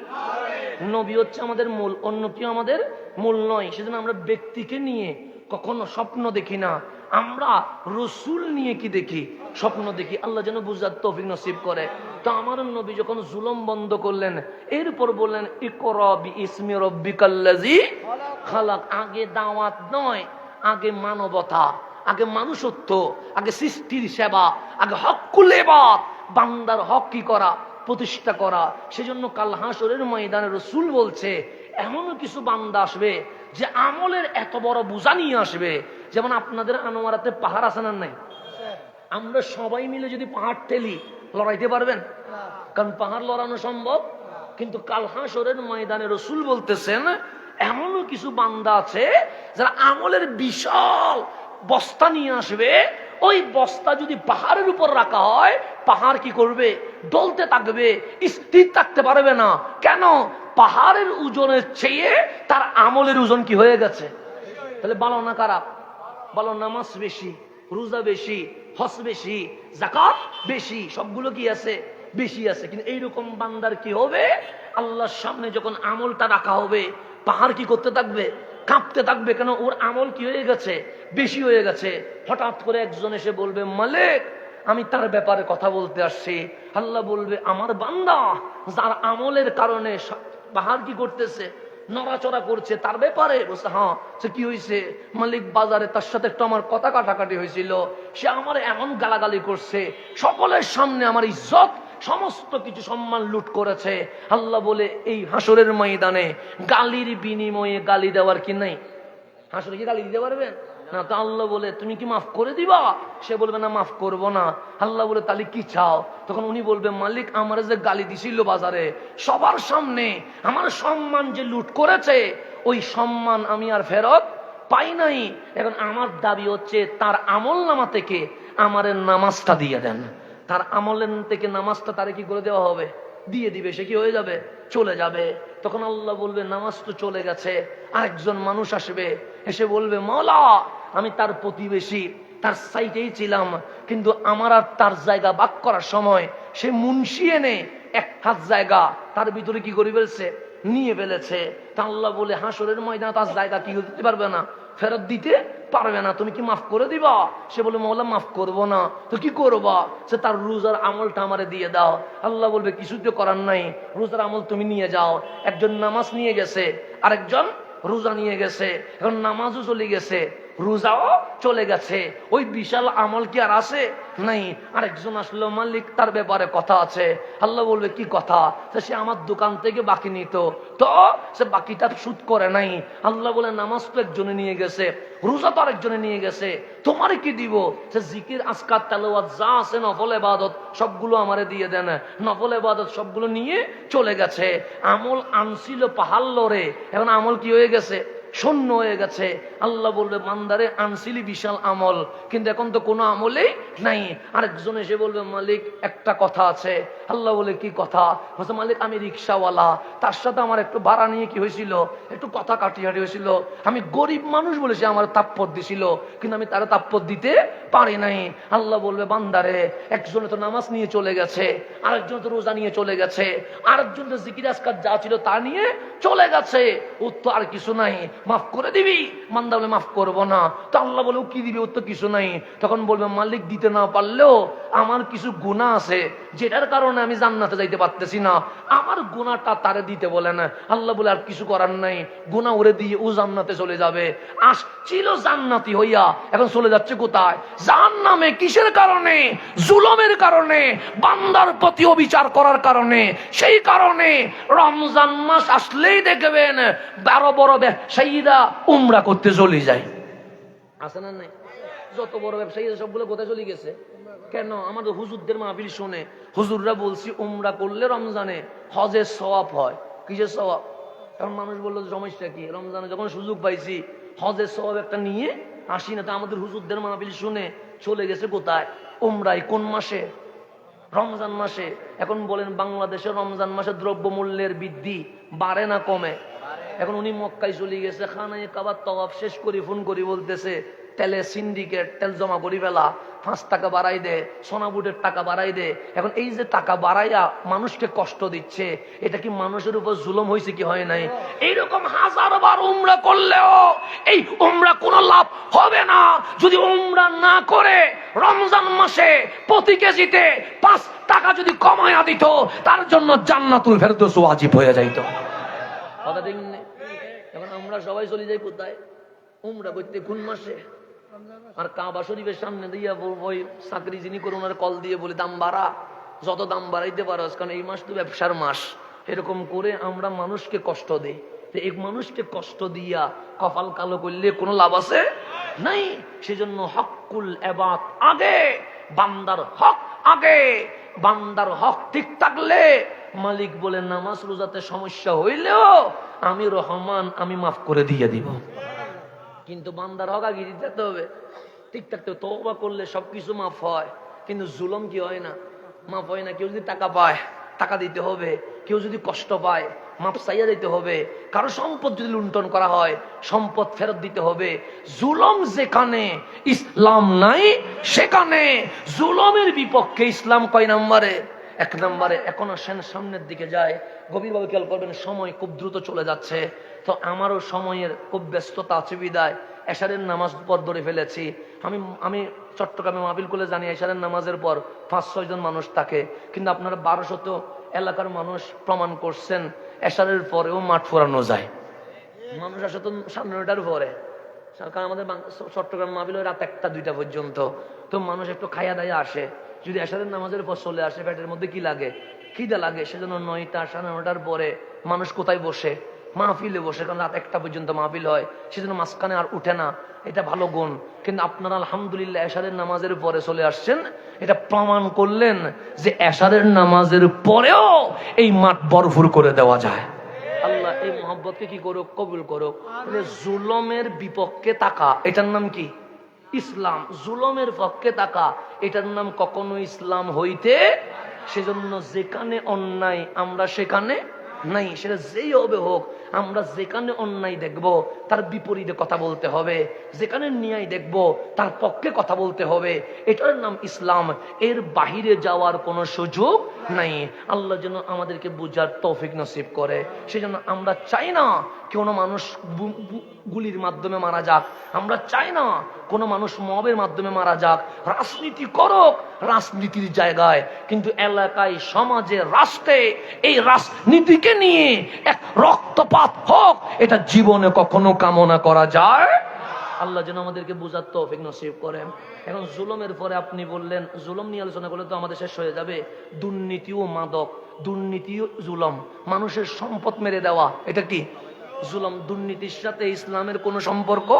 নবী, হচ্ছে আমাদের মূল, অন্য কেউ আমাদের মূল নয়। সেজন্য আমরা ব্যক্তিকে নিয়ে কখনো স্বপ্ন দেখি না, আমরা রসুল নিয়ে কি দেখি? স্বপ্ন দেখি। আল্লাহ যেন বুঝার তৌফিক নসিব করে। তো আমার নবী যখন জুলুম বন্ধ করলেন, এরপর বললেন ইকরা বিইসমি রাব্বিকাল্লাযী খালাক। আগে দাওয়াত নয়, আগে মানবতা, আগে মানুষত্ব, আগে সৃষ্টির সেবা, আগে হক্কুল ইবাদ, বান্দার হক কি করা? প্রতিষ্ঠা করা। সেজন্য কাল হাসরের ময়দানে রসুল বলছে এমনও কিছু বান্দা আসবে যে আমলের এত বড় বোঝা নিয়ে আসবে। যেমন আপনাদের আনোয়ারাতে পাহাড় আছে না নাই? আমরা সবাই মিলে যদি পাহাড় ঠেলি, লড়াইতে পারবেন? কারণ পাহাড় লড়ানো সম্ভব। কিন্তু কাল হাসরের ময়দানে রসুল বলতেছেন এমনও কিছু বান্দা আছে যারা আমলের বিশাল বস্তা নিয়ে আসবে। ওই বস্তা যদি পাহাড়ের উপর রাখা হয়, পাহাড় কি করবে? ডলতে থাকবে, স্থির থাকতে পারবে না। কেন? পাহাড়ের ওজনের চেয়ে তার আমলের ওজন কি হয়ে গেছে। তাহলে ভালো না খারাপ? ভালো। নামাজ বেশি, রোজা বেশি, হজ বেশি, যাকাত বেশি, সবগুলো কি আছে? বেশি আছে। কিন্তু এইরকম বান্দার কি হবে? আল্লাহর সামনে যখন আমলটা রাখা হবে, পাহাড় কি করতে থাকবে? কাঁপতে থাকবে। কেন? ওর আমল কি হয়ে গেছে? বেশি হয়ে গেছে। হঠাৎ করে একজন এসে বলবে মালিক, আমি তার ব্যাপারে কথা বলতে আসছি। আল্লাহ বলবে আমার বান্দা যার আমলের কারণে পাহাড় কি করতেছে? নড়াচড়া করছে, তার ব্যাপারে? বলছে হ্যাঁ। সে কি হয়েছে? মালিক, বাজারে তার সাথে একটু আমার কথা কাটাকাটি হয়েছিল, সে আমার এমন গালাগালি করছে, সকলের সামনে আমার ইজ্জত সমস্ত কিছু সম্মান লুট করেছে। আল্লাহ বলে এই হাসরের ময়দানে গালির বিনিময়ে গালি দেওয়ার কি নাই? হাসরে কি গালি দিতে পারবেন না? তো আল্লাহ বলে তুমি কি মাফ করে দিবা? সে বলবে না, মাফ করব না। আল্লাহ বলে তাহলে কি চাও? তখন উনি বলবে, মালিক আমার যে গালি দিছিল বাজারে সবার সামনে, আমার সম্মান যে লুট করেছে, ওই সম্মান আমি আর ফেরত পাই নাই। এখন আমার দাবি হচ্ছে তার আমল নামা থেকে আমাদের নামাজটা দিয়ে দেন। তার আমলের থেকে নামাজটা তারে কি করে দেওয়া হবে? দিয়ে দিবে। সে কি হয়ে যাবে? চলে যাবে। তখন আল্লাহ বলবে নামাজ তো চলে গেছে, আরেকজন মানুষ আসবে, এসে বলবে মাওলা আমি তার প্রতিবেশী, তার সাইডেই ছিলাম, কিন্তু আমার আর তার জায়গা ভাগ করার সময় সে মুন্সি এনে এক হাত জায়গা তার ভিতরে কি করে ফেলছে? নিয়ে ফেলেছে। তা আল্লাহ বলে হাসরের ময়দানে তার জায়গা কি দিতে পারবে না, ফেরত দিতে পারবে না। তুমি কি মাফ করে দিবা? সে বলে মাওলা মাফ করবো না। তো কি করবা? সে তার রোজার আমলটা আমারে দিয়ে দাও। আল্লাহ বলবে কিছু তো করার নাই, রোজার আমল তুমি নিয়ে যাও। একজন নামাজ নিয়ে গেছে, আরেকজন রোজা নিয়ে গেছে। এখন নামাজও চলে গেছে, রোজাও চলে গেছে, ওই বিশাল আমল কি আর আছে? নাই। আরেকজন আসলো, মালিক তার ব্যাপারে কথা আছে। আল্লাহ বলবে কি কথা? সে আমার দোকান থেকে বাকি নিত, তো সে বাকিটা সুদ করে নাই। আল্লাহ বলে নামাজ তো একজনে নিয়ে গেছে, রোজা তো আরেকজনে নিয়ে গেছে, তোমারে কি দিব? সে জিকির আজকার তেলাওয়াত যা আছে নফল ইবাদত সবগুলো আমারে দিয়ে দেন। নফল ইবাদত সবগুলো নিয়ে চলে গেছে। আমল আনছিল পাহাড় রে, এখন আমল কি হয়ে গেছে? শূন্য হয়ে গেছে। আল্লাহ বলবে বান্দারে আনছিলি বিশাল আমল, কিন্তু এখন তো কোনো আমলেই নাই। আরেকজন এসে বলবে মালিক একটা কথা আছে। আল্লাহ বলে কি কথা? বলছে মালিক আমি রিক্সাওয়ালা, তার সাথে আমার একটু ভাড়া নিয়ে কি হয়েছিল, একটু কথা কাটিহাটি হয়েছিল। আমি গরিব মানুষ বলেছে আমার তাপ্পর দিছিল, কিন্তু আমি তারা তাপ্পর দিতে পারি নাই। আল্লাহ বলবে বান্দারে একজনে তো নামাজ নিয়ে চলে গেছে, আরেকজন তো রোজা নিয়ে চলে গেছে, আরেকজন তো জিকির আজকার যা ছিল তা নিয়ে চলে গেছে, উত্তর আর কিছু নাই, মাফ করে দিবি? বান্দা বলে মাফ করবো না। তো আল্লাহ বলে কি দিবি? উত্তর কিছু নাই। তখন বলবে মালিক দিতে না পারলেও আমার কিছু গুনাহ আছে যেটার কারণে আমি জান্নাতে যাইতে পারতেছি না, আমার গুনাহটা তারে দিতে বলে না। আল্লাহ বলে আর কিছু করার নাই, গুনাহ ওরে দিয়ে ও জান্নাতে চলে যাবে। আসছিল জান্নাতি হইয়া, এখন চলে যাচ্ছে কোথায়? জাহান্নামে। কিসের কারণে? জুলুমের কারণে, বান্দার প্রতি অবিচার করার কারণে। সেই কারণে রমজান মাস আসলেই দেখবেন বড় বড় ব্যবসায়ীরা উমরা করতে চলে যায়। আছে না নাই? যত বড় ব্যবসায়ীরা সবগুলো কোথায় চলে গেছে? কেন? আমাদের হুজুরদের মাহফিল শুনে হুজুররা বলছি উমরা করলে রমজানে হজের সওয়াব হয়। কিসের সওয়াব? কারণ মানুষ বললো সমস্যা কি, রমজানে যখন সুযোগ পাইছি হজের সওয়াব একটা নিয়ে আসি না। তো আমাদের হুজুরদের মাহফিল শুনে চলে গেছে কোথায়? উমরায়। কোন মাসে? রমজান মাসে। এখন বলেন বাংলাদেশে রমজান মাসে দ্রব্যমূল্যের বৃদ্ধি বাড়ে না কমে? এখন উনি মক্কায় চলে গেছে, খানায় কাবার তওয়াফ শেষ করে ফোন করি বলতেছে তেলে সিন্ডিকেট, তেল জমা করি ফেলা, 5 টাকা বাড়াই দে, সোনাবুটের টাকা বাড়াই দে। এখন এই যে টাকা বাড়াইয়া মানুষকে কষ্ট দিচ্ছে, এটা কি মানুষের উপর জুলুম হয়েছে কি হয় নাই? এইরকম হাজারবার উমরা করলেও এই উমরা কোনো লাভ হবে না যদি উমরা না করে রমজান মাসে প্রতি কেজিতে 5 টাকা যদি কমায়া দিত, তার জন্য জান্নাতুল ফেরদৌস ওয়াজিব হয়ে যাইত। কথা ঠিক নেই? এখন আমরা সবাই চলে যাই কোথায়? উমরা করতে। কোন মাসে? আর কাবা শরীফের সামনে দিয়া ওই চাকরি যিনি করে ওনার কল দিয়ে বলে দাম বাড়া, যত দাম বাড়াইতে পারো, কারণ এই মাস তো ব্যবসার মাস। এরকম করে আমরা মানুষকে কষ্ট দেই। এই মানুষকে কষ্ট দিয়া কপাল কালো করলে কোনো লাভ আছে? নাই। সেজন্য হকুল ইবাদ আগে, বান্দার হক আগে। বান্দার হক ঠিক থাকলে মালিক বলে নামাজ রোজাতে সমস্যা হইলেও আমি রহমান, আমি মাফ করে দিয়ে দিব। কিন্তু বান্দার হক আগে দিতে হবে, ঠিক থাকতে। তওবা করলে সবকিছু মাফ হয়, কিন্তু জুলুম কি হয় না? মাফ হয় না। কেউ যদি টাকা পায় টাকা দিতে হবে, কেউ যদি কষ্ট পায় মাপ চাইয়া দিতে হবে, কারো সম্পদ যদি লুণ্ঠন করা হয় সম্পদ ফেরত দিতে হবে। জুলুম যেখানে ইসলাম নাই সেখানে জুলুমের বিপক্ষে ইসলাম কয় নম্বরে? 1 নম্বরে। এখন আসেন সামনের দিকে যায়, গভীরভাবে খেয়াল করবেন, সময় খুব দ্রুত চলে যাচ্ছে। তো আমারও সময়ের খুব ব্যস্ততা আছে বিদায় এশারের নামাজ পর ধরে ফেলেছি। আমি চট্টগ্রামে মাহফিল করে জানি এশারের নামাজের পর 5-6 জন মানুষ থাকে, কিন্তু আপনারা 1200 এলাকার মানুষ প্রমাণ করছেন এশারের পরেও মাঠ ফোরানো যায়। মানুষ আসে তো 9:30টার পরে, কারণ আমাদের চট্টগ্রাম মাহফিল রাত 1টা 2টা পর্যন্ত। তো মানুষ একটু খাইয়া দাইয়া আসে, যদি এশারের নামাজের পর চলে আসে পেটের মধ্যে কি লাগে, খিদে লাগে, সেজন্য 9টা 9:30টার পরে মানুষ কোথায় বসে, মাহফিলে বসে, কারণ রাত 1টা পর্যন্ত মাহফিল হয়, সেজন্য মাঝখানে আর উঠে না। এটা ভালো গুণ। কিন্তু আপনারা আলহামদুলিল্লাহ এশারের নামাজের পরে চলে আসছেন, এটা প্রমাণ করলেন যে এশারের নামাজের পরেও এই মাঠ ভরপুর করে দেওয়া যায়। আল্লাহ এই মোহাব্বতকে কি করুক, কবুল করুক। জুলমের বিপক্ষে তাকা, এটার নাম কি? ইসলাম। জুলমের পক্ষে তাকা, এটার নাম কখনো ইসলাম হইতে। সেজন্য যেখানে অন্যায় আমরা সেখানে নাই, সেটা যেই হবে হোক, আমরা যেখানে অন্যায় দেখব তার বিপরীতে কথা বলতে হবে, যেখানে ন্যায় দেখব তার পক্ষে কথা বলতে হবে। এটার নাম ইসলাম। এর বাহিরে যাওয়ার কোনো সুযোগ নাই। আল্লাহ যেন আমাদেরকে বুঝার তৌফিক নসিব করে। সেজন্য আমরা চাই না কোনো মানুষ গুলির মাধ্যমে মারা যাক, আমরা চাই না কোনো মানুষ মবের মাধ্যমে মারা যাক। রাজনীতি করুক রাজনীতির জায়গায়, কিন্তু এলাকায়, সমাজে, রাষ্ট্রে এই রাজনীতিকে নিয়ে এক রক্তপাত হোক, এটা জীবনে কখনো কামনা করা যায়। আল্লাহ যেন আমাদেরকে বুঝার তৌফিক নসিব করেন। এখন জুলুমের পরে আপনি বললেন, জুলুম নিয়ে আলোচনা করলে তো আমাদের শেষ হয়ে যাবে। দুর্নীতিও মাদক, দুর্নীতিও জুলুম। মানুষের সম্পদ মেরে দেওয়া, এটা কি জুলুম। দুর্নীতির সাথে ইসলামের কোনো সম্পর্ক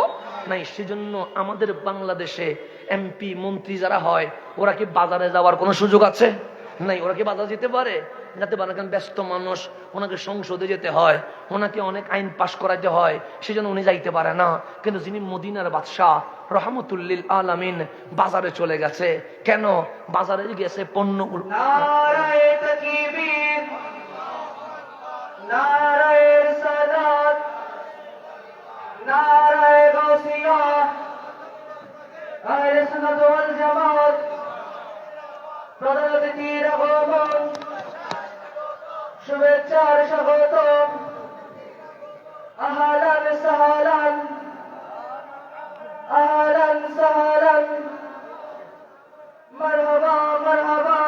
নাই। সেজন্য আমাদের বাংলাদেশে এমপি মন্ত্রী যারা হয়, ওরা কি বাজারে যাওয়ার কোনো সুযোগ আছে? নাই। ওরা কি বাজার যেতে পারে? যেতে পারে। কারণ ব্যস্ত মানুষ, ওনাকে সংসদে যেতে হয়, ওনাকে অনেক আইন পাশ করাতে হয়, সেজন্য উনি যাইতে পারে না। কিন্তু যিনি মদিনার বাদশাহ রহমতুল্লিল আলামিন বাজারে চলে গেছে। কেন বাজারে গেছে? পণ্য শুভেচ্ছার স্বাগতম, আহলান সাহলান, আহলান সাহলান, মারহাবা মারহাবা।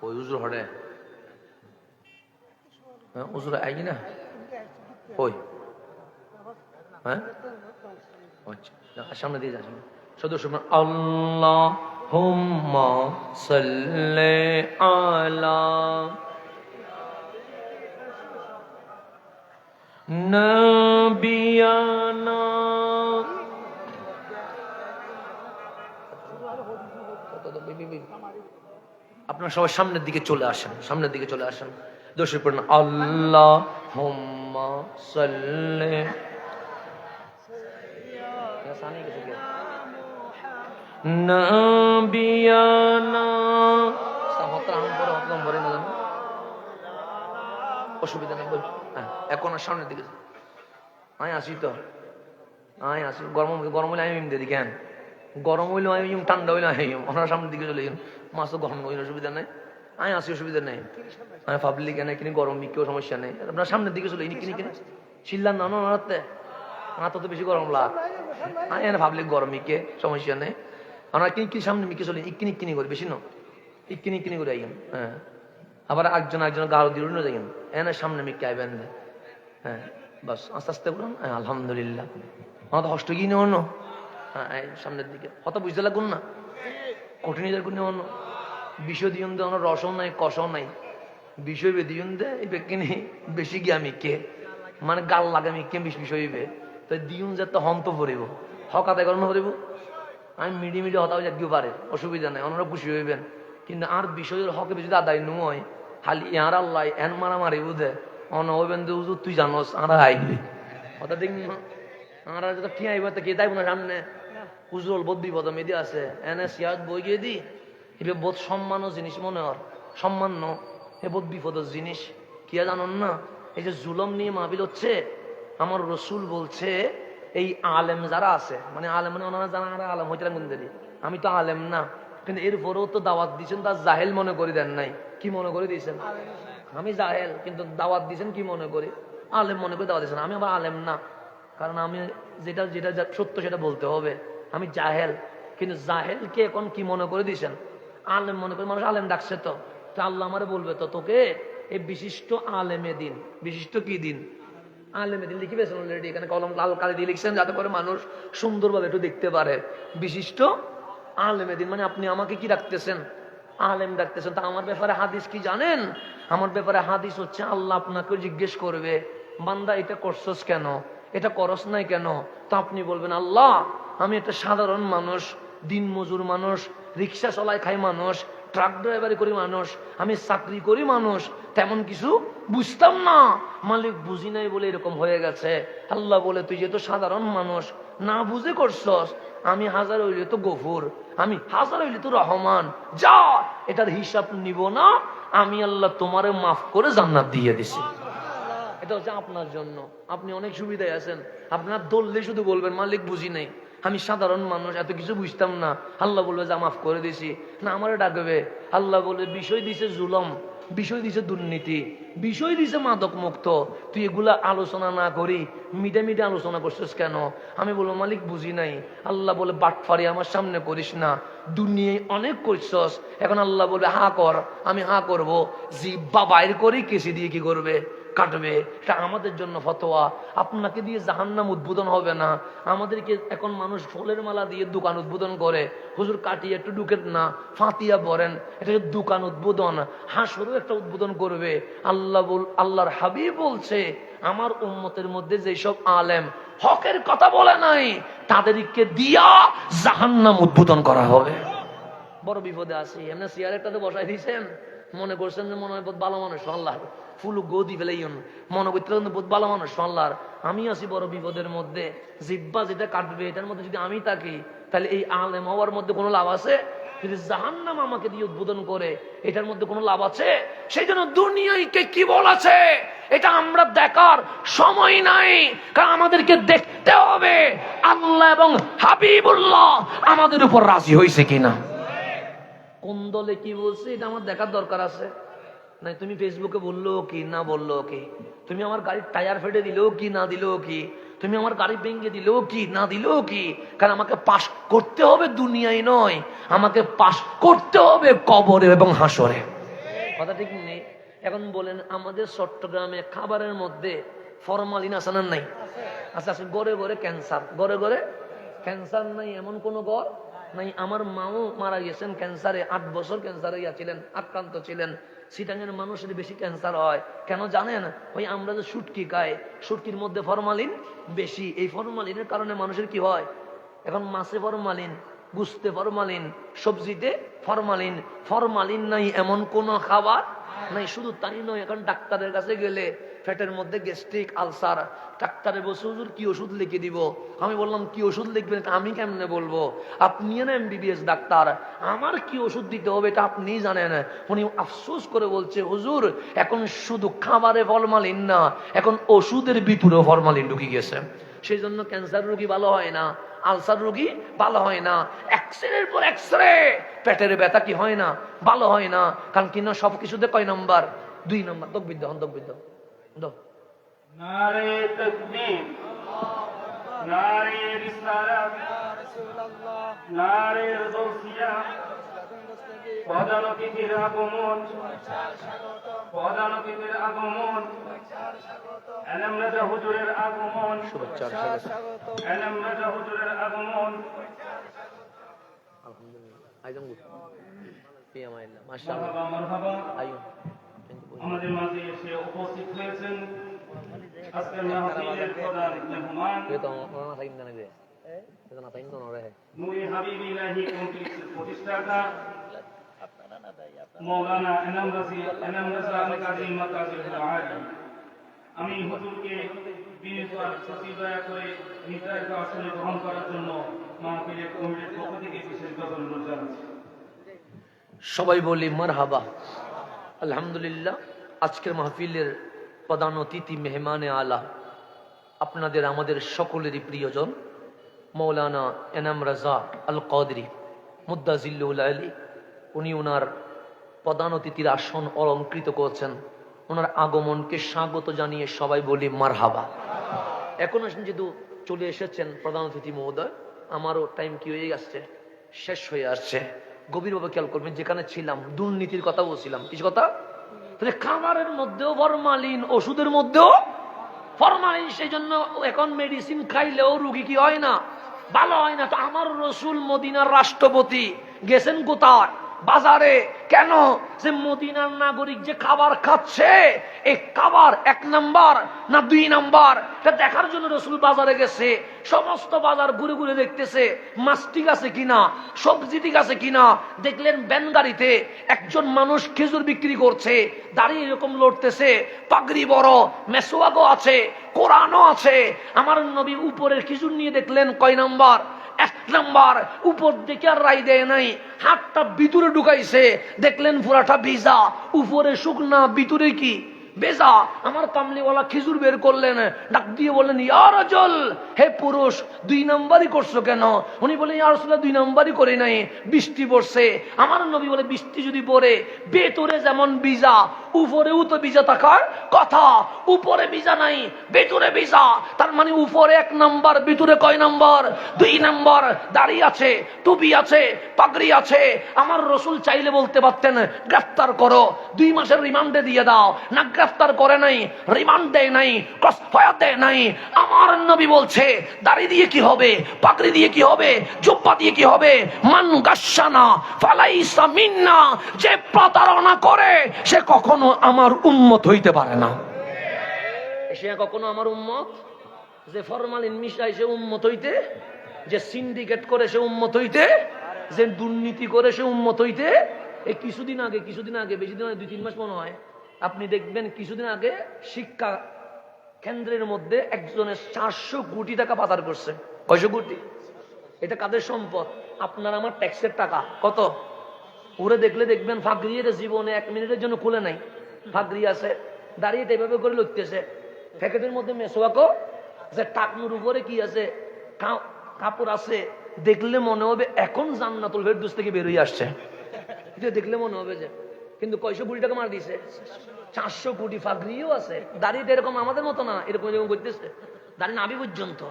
ওই হুজুর হড়ে, হ্যাঁ হুজুর আইনি না, ওই হ্যাঁ আচ্ছা সামনে দিয়ে যাচ্ছেন সদস্য। আল্লাহুম্মা সাল্লি আলা নবিয়ানা। আপনারা সবাই সামনের দিকে চলে আসেন, সামনের দিকে চলে আসেন। দোষী পড়েন আল্লাহুম্মা সাল্লি নবিয়ানা। অসুবিধা নেই, বল। এখন সামনের দিকে আমি আসি তো, আমি আসি। গরম গরম হইলে আমি দিদি কেন, গরম হইলে আমি ঠান্ডা হইলে আমি ওনার সামনের দিকে চলে যান। মাছ তো গরম হইলে অসুবিধা নেই, আমি আসি, অসুবিধা নেই। আমি ভাবলি কেন কিনে গরম কেউ সমস্যা নেই। আপনার সামনের দিকে চলে কিনে কিনে শিল্লার না নাড়াতে আমার তো বেশি গরম লাগ। আমি এনে ভাবলি গরম কে সমস্যা নেই। আমরা কিনি কি সামনে মিকে চলে ইকিনি কিনি করি বেশি না, ইকিনি কিনি করে আইন। হ্যাঁ আবার একজন গাড়ো দিল না যাইন, এনে সামনে মিকে আইবেন। হ্যাঁ বাস আস্তে আস্তে বলুন আলহামদুলিল্লাহ। আমার তো হষ্ট গিয়ে নেওয়ানো। হ্যাঁ সামনের দিকে কত বুঝতে লাগুন না, কঠিন নেওয়ানো। বিষয় দিয়ন দে আমার রসও নাই, কষও নাই। বিষয় দিয়ন দে এই কিনি বেশি গিয়ে আমি কে মানে গাল লাগে আমি কে বিষয় হইবে। তো দিয়ন যে তো হন্ত পড়িব, হক আদায় করানো পড়িব। আমি মিডিয়ে হতাও যাকেও পারে, অসুবিধা নেই, ওনারা খুশি হইবেন। কিন্তু আর বিষয়ের হকে যদি আদায় নয়, খালি ইয়ার আল্লাহ এন মারামারি বুঝে অন হইবেন। তুই জানোস আমরা আইবি কথা দেখ আমরা যত কি আইব কে তাইব না সামনে। উজ্জ্বল বোধ বিপদ মেদি আছে এনে সিয়াদ বই গিয়ে দি এবার বোধ সম্মানও জিনিস মনে হর সম্মান ন এ বোধ বিপদের জিনিস। কিয়া জানন না, এই যে জুলম নিয়ে মাহফিল হচ্ছে, আমার রসুল বলছে এই আলেম যারা আছে, মানে আলেম মানে ওনারা জানা আলেম হইতে গুন্দেরি, আমি তো আলেম না, কিন্তু এরপরেও তো দাওয়াত দিয়েছেন, তার জাহেল মনে করে দেন নাই। কি মনে করে দিয়েছেন? আমি জাহেল, কিন্তু দাওয়াত দিয়েছেন কি মনে করে? আলেম মনে করে দাওয়াত দিয়েছেন। আমি আবার আলেম না, কারণ আমি যেটা যেটা সত্য সেটা বলতে হবে। আমি জাহেল, কিন্তু জাহেলকে এখন কি মনে করে দিয়েছেন? আলেম মনে করে। মানুষ আলেম ডাকছে তো আল্লাহ আমারে বলবে তো তোকে এই বিশিষ্ট আলেমে দিন। বিশিষ্ট কি দিন? আলেমে দিন লিখে পেয়েছেন অলরেডি, এখানে কলম লাল কালি দিয়ে লিখছেন যাতে করে মানুষ সুন্দরভাবে একটু দেখতে পারে। বিশিষ্ট আলেম দিন মানে আপনি আমাকে কি রাখতেছেন? আলেম রাখতেছেন। তা আমার ব্যাপারে হাদিস কি জানেন? আমার ব্যাপারে হাদিস হচ্ছে আল্লাহ আপনাকে জিজ্ঞেস করবে, বান্দা এটা করছস কেন, এটা করস নাই কেন? তো আপনি বলবেন, আল্লাহ আমি একটা সাধারণ মানুষ, দিন মজুর মানুষ, রিক্সা চলায় খাই মানুষ, ট্রাক ড্রাইভারি করি মানুষ, আমি চাকরি করি মানুষ, তেমন কিছু বুঝতাম না, মালিক বুঝি নাই বলে এরকম হয়ে গেছে। আল্লাহ বলে, তুই যেহেতু সাধারণ মানুষ, না বুঝে করছস, আমি হাজার হইলে তো গফুর, আমি হাজার হইলে তো রহমান, যা এটার হিসাব নিব না, আমি আল্লাহ তোমারে মাফ করে জান্নাত দিয়ে দিছি। এটা হচ্ছে আপনার জন্য। আপনি অনেক সুবিধায় আছেন, আপনার দললে শুধু বলবেন মালিক বুঝি নাই, আমি সাধারণ মানুষ, এত কিছু বুঝতাম না, আল্লাহ বলবে যা মাফ করে দিছি না, আমারে ডাকবে। আল্লাহ বলবে বিষয় দিছে জুলম, বিষয় দিছে দুর্নীতি, বিষয় দিছে মাদক মুক্ত, তুই এগুলা আলোচনা না করি মিডে মিডে আলোচনা করছিস কেন? আমি বলবো মালিক বুঝি নাই। আল্লাহ বলে বাটফারি আমার সামনে করিস না, দুনিয়ায় অনেক করছস, এখন আল্লাহ বলবে হা কর, আমি হা করবো, জিব্বা বাইর করি কেসি দিয়ে কি করবে? কাটবে। এটা আমাদের জন্য ফতোয়া। আপনাকে দিয়ে জাহান্নাম উদ্বোধন হবে না। আমাদেরকে এখন মানুষ ফুলের মালা দিয়ে দোকান উদ্বোধন করে, হুজুর কাটিয়ে একটু ঢুকেন না, ফাতিয়া পড়েন, এটাকে দোকান উদ্বোধন। হাসরও একটা উদ্বোধন করবে। আল্লাহর হাবিব বলছে, আমার উম্মতের মধ্যে যেসব আলেম হকের কথা বলে নাই, তাদেরকে দিয়া জাহান্নাম উদ্বোধন করা হবে। বড় বিপদে আছি। এমনি সিয়ারেটাতে বসাই দিয়েছেন, মনে করছেন যে মনে হয় বহুত ভালো মানুষ, আল্লাহ ফুল গদি ফেলাইন, মনে করতে বহুত ভালো মানুষ আল্লাহর। আমি আছি বড় বিপদের মধ্যে। জিব্বা যেটা কাটবে এটার মধ্যে যদি আমি থাকি, তাহলে এই আলেম হওয়ার মধ্যে কোনো লাভ আছে? যদি জাহান্নাম আমাকে দিয়ে উদ্বোধন করে, এটার মধ্যে কোনো লাভ আছে? সেই জন্য দুনিয়াকে কি বলেছে এটা আমরা দেখার সময় নাই, কারণ আমাদেরকে দেখতে হবে আল্লাহ এবং হাবিবুল্লাহ আমাদের উপর রাজি হয়েছে কিনা। কোন দলে কি বলছে এটা আমার দেখার দরকার আছে। নাই তুমি ফেসবুকে বললো কি না বললো কি, তুমি আমার গাড়ির টায়ার ফেটে দিলো কি না দিলো কি, তুমি আমার গাড়ি ভেঙে দিলো কি না দিলো কি, কারণ আমাকে পাস করতে হবে দুনিয়ায় নয়, আমাকে পাস করতে হবে কবরে এবং হাসরে। কথা ঠিক নেই? এখন বলেন আমাদের চট্টগ্রামে খাবারের মধ্যে ফরমালিন আছে না নাই? আচ্ছা আচ্ছা, গড়ে গড়ে ক্যান্সার, গড়ে গড়ে ক্যান্সার নাই এমন কোন গড় নাই। আমার মাও মারা গেছেন ক্যান্সারে, 8 বছর ক্যান্সারে ছিলেন, আক্রান্ত ছিলেন। সিটাঙের মানুষের বেশি ক্যান্সার হয় কেন জানেন? ওই আমরা যে শুটকি খাই, শুটকির মধ্যে ফরমালিন বেশি, এই ফরমালিনের কারণে মানুষের কি হয়? এখন মাছে ফরমালিন, গুস্তে ফরমালিন, সবজিতে ফরমালিন, ফরমালিন নাই এমন কোন খাবার নাই। শুধু তাই নয়, এখন ডাক্তারের কাছে গেলে পেটের মধ্যে গ্যাস্ট্রিক আলসার, ডাক্তারে বলছে হুজুর কি ওষুধ লিখে দিব। আমি বললাম কি ওষুধ লিখবেন আমি কেমনে বলবো, আপনি না এমবিবিএস ডাক্তার, আমার কি ওষুধ দিতে হবে এটা আপনি জানেন। উনি আফসোস করে বলছে হুজুর এখন শুধু খাবারে ফরমালিন না, এখন ওষুধের ভিতরেও ফরমালিন ঢুকে গেছে, সেই জন্য ক্যান্সার রোগী ভালো হয় না, আলসার রোগী ভালো হয় না, এক্সরের পর এক্সরে পেটের ব্যথা কি হয় না, ভালো হয় না। কারণ কিনা সবকিছুতে কয় নাম্বার? 2 নাম্বার। তকবীর দাও, তকবীর দাও, দাও। নারে তাকবীর, নারে রিসালাত, নারে গাউসিয়া, প্রধান অতিথির আগমন, প্রধান অতিথির আগমন, এলম রাজা হুজুরের আগমন, শুভেচ্ছা, এলম রাজা হুজুরের আগমন। আলহামদুলিল্লাহ। আইজাম গুড ফিয়ামাইল্লাহ, মাশাআল্লাহ। মারহাবা মারহাবা, আইয়ো আমাদের মাঝে এসে উপস্থিত হয়েছেন আজকের মাহফিলের প্রধান মেহমান ये तो कोरोना साइन ना लगे इतना साइन तो न रहे নূরে হাবিবিল্লাহি কমপ্লেক্সের প্রতিষ্ঠাতা মৌলানা এনাম রাজা কাজী মাকাজিল আলী। আমি হুজুরকে বিনীত দয়া করে নির্ধারিত আসনে গ্রহণ করার জন্য মাহফিলের কমিটির পক্ষ থেকে বিশেষ অনুরোধ জানাচ্ছি। সবাই বলি মারহাবা। আলহামদুলিল্লাহ। আজকের মাহফিলের প্রধান অতিথি মেহমানে আলা আপনাদের আমাদের সকলেরই প্রিয়জন মৌলানা এনাম রাজা আল কাদরি মুদ্দাজিল্লুল আলী, উনি ওনার প্রধান অতিথির আসন অলঙ্কৃত করছেন। ওনার আগমনকে স্বাগত জানিয়ে সবাই বলি মারহাবা। এখন যেহেতু চলে এসেছেন প্রধান অতিথি মহোদয়, আমারও টাইম কি হয়ে আসছে, শেষ হয়ে আসছে। গভীরভাবে খেয়াল করবেন, যেখানে ছিলাম দুর্নীতির কথা বলছিলাম। কিছু কথা তাহলে খাবারের মধ্যেও ফরমালিন, ওষুধের মধ্যেও ফরমালিন। সেই জন্য এখন মেডিসিন খাইলেও রুগী কি হয় না, ভালো হয় না তো। আমার রসুল মদিনার রাষ্ট্রপতি, গেছেন কোথায়? বাজারে। কেন? যে মদিনার নাগরিক যে খাবার খাচ্ছে, এই খাবার 1 নাম্বার না 2 নাম্বার এটা দেখার জন্য রসুল বাজারে গেছে। সমস্ত বাজার ঘুরে ঘুরে দেখতেছে মাছ ঠিক আছে কিনা, সবজি ঠিক আছে কিনা। দেখলেন ভ্যান গাড়িতে একজন মানুষ খেজুর বিক্রি করছে, দাঁড়িয়ে এরকম লড়তেছে, পাগড়ি বড়, মেসোয়াগও আছে, কোরআনও আছে। আমার নবী উপরের খেজুর নিয়ে দেখলেন কয় নাম্বার? 1 নাম্বার। উপর দিকে আর রাই দেয় নাই, হাতটা ভিতরে ঢুকাইছে, দেখলেন পুরাটা ভিজা, উপরে শুকনা, ভিতরে কি বেজা। আমার কামলিওয়ালা খেজুর বের করলেন, ডাক দিয়ে বললেন, ইয়া রাজুল, হে পুরুষ, 2 নাম্বারই করছো কেন? উনি বলেন, ইয়া রাসূলুল্লাহ 2 নাম্বারই করি নাই, বৃষ্টি পড়ছে। আমার নবী বলে, বৃষ্টি যদি পড়ে ভেতরে যেমন ভিজা, উপরেও তো ভিজা থাকার কথা। উপরে ভিজা নাই, ভেতরে ভিজা, তার মানে উপরে 1 নাম্বার, ভিতরে কয় নাম্বার? 2 নাম্বার। দাড়ি আছে, টুপি আছে, পাগড়ি আছে। আমার রসুল চাইলে বলতে পারতেন, গ্রেফতার করো, 2 মাসের রিমান্ডে দিয়ে দাও। না, গ্রেফতার করে নাই, রিমান্ড দেয় নাই, ক্রসফায়ার দেয় নাই। আমার নবী বলছে, দাড়ি দিয়ে কি হবে, পাগড়ি দিয়ে কি হবে, জুব্বা দিয়ে কি হবে? মান গাশানা ফালাইসা মিন্না, যে প্রতারণা করে সে কখনো আমার উম্মত হইতে পারে না। সে কখনো আমার উম্মত। যে ফরমালিন মিশাই সে উম্মত হইতে, যে সিন্ডিকেট করে সে উম্মত হইতে, যে দুর্নীতি করে সে উম্মত হইতে। এই কিছুদিন আগে, বেশি দিন 2-3 মাস মনে হয়, আপনি দেখবেন কিছুদিন আগে শিক্ষা কেন্দ্রের মধ্যে একজনের 400 কোটি টাকা পাচার করছে। কয়শো কোটি? এটা কাদের সম্পদ? আপনার আমার ট্যাক্সের টাকা। কত? ওরে দেখলে দেখবেন ফাগরিয়ে জীবনে 1 মিনিটের জন্য খুলে নাই, ফাগরি আছে, দাঁড়িয়ে এভাবে করে লইতেছে। প্যাকেটের মধ্যে মেসোয়াকো, যে টাকনুর উপরে কি আছে, কাপড় আছে, দেখলে মনে হবে এখন জান্নাতুল ফেরদৌস থেকে বের হয়ে আসছে। এটা দেখলে মনে হবে যে, কিন্তু কয়শো কোটি টাকা মার দিছে, 400 কোটি। ফাগরিও আছে, দাঁড়িয়ে এরকম আমাদের মতো না, এরকম এরকম করতেছে, দাঁড়িয়ে নাভি পর্যন্ত,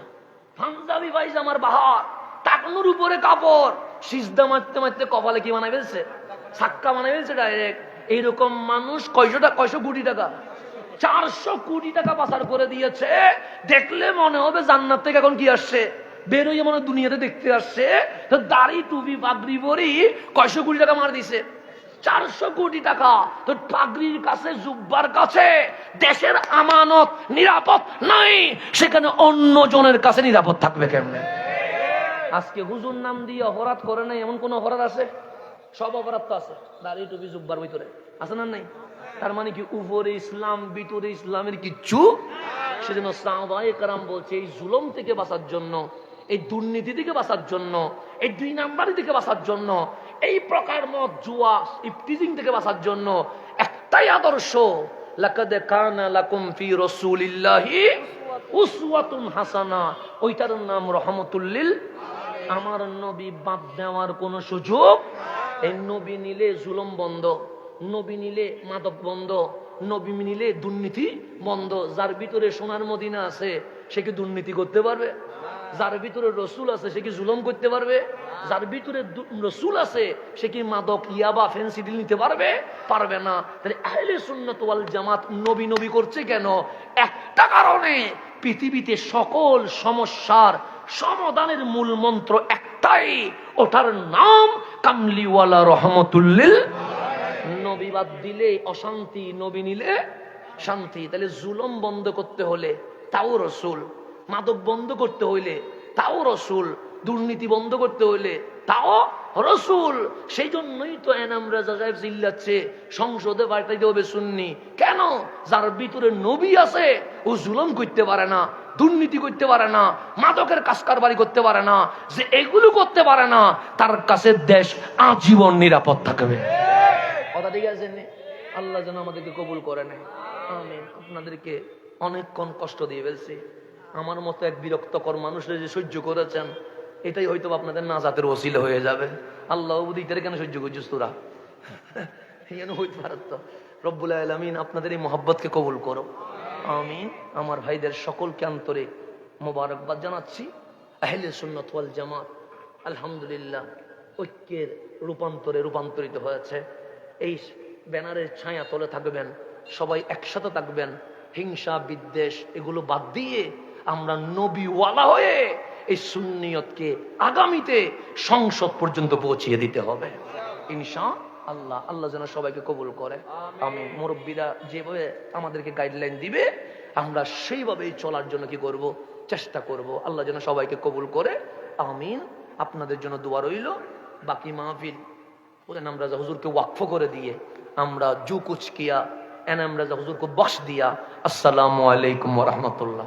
পাঞ্জাবি পায়জামার বাহার, টাকনুর উপরে কাপড়, সিজদা মারতে মারতে কপালে কি বানাই ফেলছে, সাক্কা বানাই ফেলছে ডাইরেক্ট। এইরকম মানুষ কয়শো কোটি টাকা, 400 কোটি টাকা পাচার করে দিয়েছে। দেখলে মনে হবে জান্নাত থেকে এখন কি আসছে, বেরোই মনে দুনিয়াতে দেখতে আসছে। তো দাড়ি টুপি পাগড়ি পরি কয়শো কোটি টাকা মার দিছে, 400 কোটি টাকা। তো পাগড়ির কাছে, জুব্বার কাছে দেশের আমানত নিরাপদ নাই, সেখানে অন্য জনের কাছে নিরাপদ থাকবে কেমনে? আজকে হুজুর নাম দিয়ে অপরাধ করে নাই এমন কোন অপরাধ আছে? সব অপরাধ তো আছে দাড়ি টুপি জুব্বার ভিতরে, আছে না নাই? তার মানে কি উপরে ইসলাম, ভিতরে ইসলামের কিচ্ছু। সেজন্য সাহাবায়ে কেরাম বলছে, এই জুলুম থেকে বাঁচার জন্য, এই দুর্নীতি থেকে বাঁচার জন্য, এই 2 নাম্বারি থেকে বাঁচার জন্য, এই প্রকার মত জুয়া ইফতিজিং থেকে বাঁচার জন্য একটাই আদর্শ, লাকাদ কানা লাকুম ফি রাসূলিল্লাহি উসওয়াতুন হাসানা। ওইটার নাম রহমতুল লিল। আমার নবী বাদ দেওয়ার কোন সুযোগ। এই নবী নিলে জুলুম বন্ধ, নবী নিলে মাদক বন্ধ, নবী নিলে দুর্নীতি বন্ধ। যার ভিতরে সোনার মদিনা আছে সে কি দুর্নীতি করতে পারবে? যার ভিতরে রসুল আছে সে কি জুলুম করতে পারবে? যার ভিতরে রসুল আছে সে কি মাদক, ইয়াবা, ফেন্সিডিল নিতে পারবে? পারবে না। তাহলে আহলে সুন্নাত ওয়াল জামাত নবী নবী করছে কেন? একটা কারণে, পৃথিবীতে সকল সমস্যার সমাধানের মূল মন্ত্র একটাই, ওটার নাম কামলিওয়ালা রহমতুল লিল। নবী বাদ দিলে অশান্তি, নবী নিলে শান্তি। তাহলে জুলুম বন্ধ করতে হলে তাও রসুল, মাদক বন্ধ করতে হইলে তাও রসুল, দুর্নীতি বন্ধ করতে হইলে তাও রসুল। সেই জন্যই তো এনাম রাজা সাহেব চিল্লাচ্ছে সংসদে পাঠাইতে হবে সুন্নি। কেন? যার ভিতরে নবী আছে ও জুলুম করতে পারে না, দুর্নীতি করতে পারে না, মাদকের কাজকারবারি করতে পারে না। যে এগুলো করতে পারে না তার কাছে দেশ আজীবন নিরাপদ থাকবে। কথা ঠিক আছে? আল্লাহ যেন আমাদেরকে কবুল করে নেয়, আমিন। আপনাদেরকে অনেকক্ষণ কষ্ট দিয়ে ফেলছি। আমার মতো এক বিরক্তকর মানুষের যে সহ্য করেছেন, এটাই হয়তো আপনাদের নাজাতের ওসিলা হয়ে যাবে। আল্লাহ বুদিটারে কেন সহ্য করছিস তোরা, হইতে পারত তো। রব্বুল আলামিন আপনাদের এই মহব্বতকে কবুল করো, আমিন। আমার ভাইদের সকলকে আন্তরিক মোবারকবাদ জানাচ্ছি। আহলে সুন্নাত ওয়াল জামাত আলহামদুলিল্লাহ ঐক্যের রূপান্তরে রূপান্তরিত হয়েছে। এই ব্যানারের ছায়া তলে থাকবেন, সবাই একসাথে থাকবেন। হিংসা বিদ্বেষ এগুলো বাদ দিয়ে আমরা নবীওয়ালা হয়ে এই সুন্নিয়তকে আগামীতে সংসদ পর্যন্ত পৌঁছিয়ে দিতে হবে ইনশাআল্লাহ। আল্লাহ যেন সবাইকে কবুল করে। আমি মুরব্বীরা যেভাবে আমাদেরকে গাইডলাইন দিবে আমরা সেইভাবেই চলার জন্য কি করব, চেষ্টা করব। আল্লাহ যেন সবাইকে কবুল করে, আমিন। আপনাদের জন্য দোয়া রইল। বাকি মাহফিল আমরা হুজুরকে ওয়াকফ করে দিয়ে আমরা জু কুচ কিয়া এনাম রাজা হুজুর को बख्श दिया। अस्सलामु अलैकुम व रहमतुल्लाह।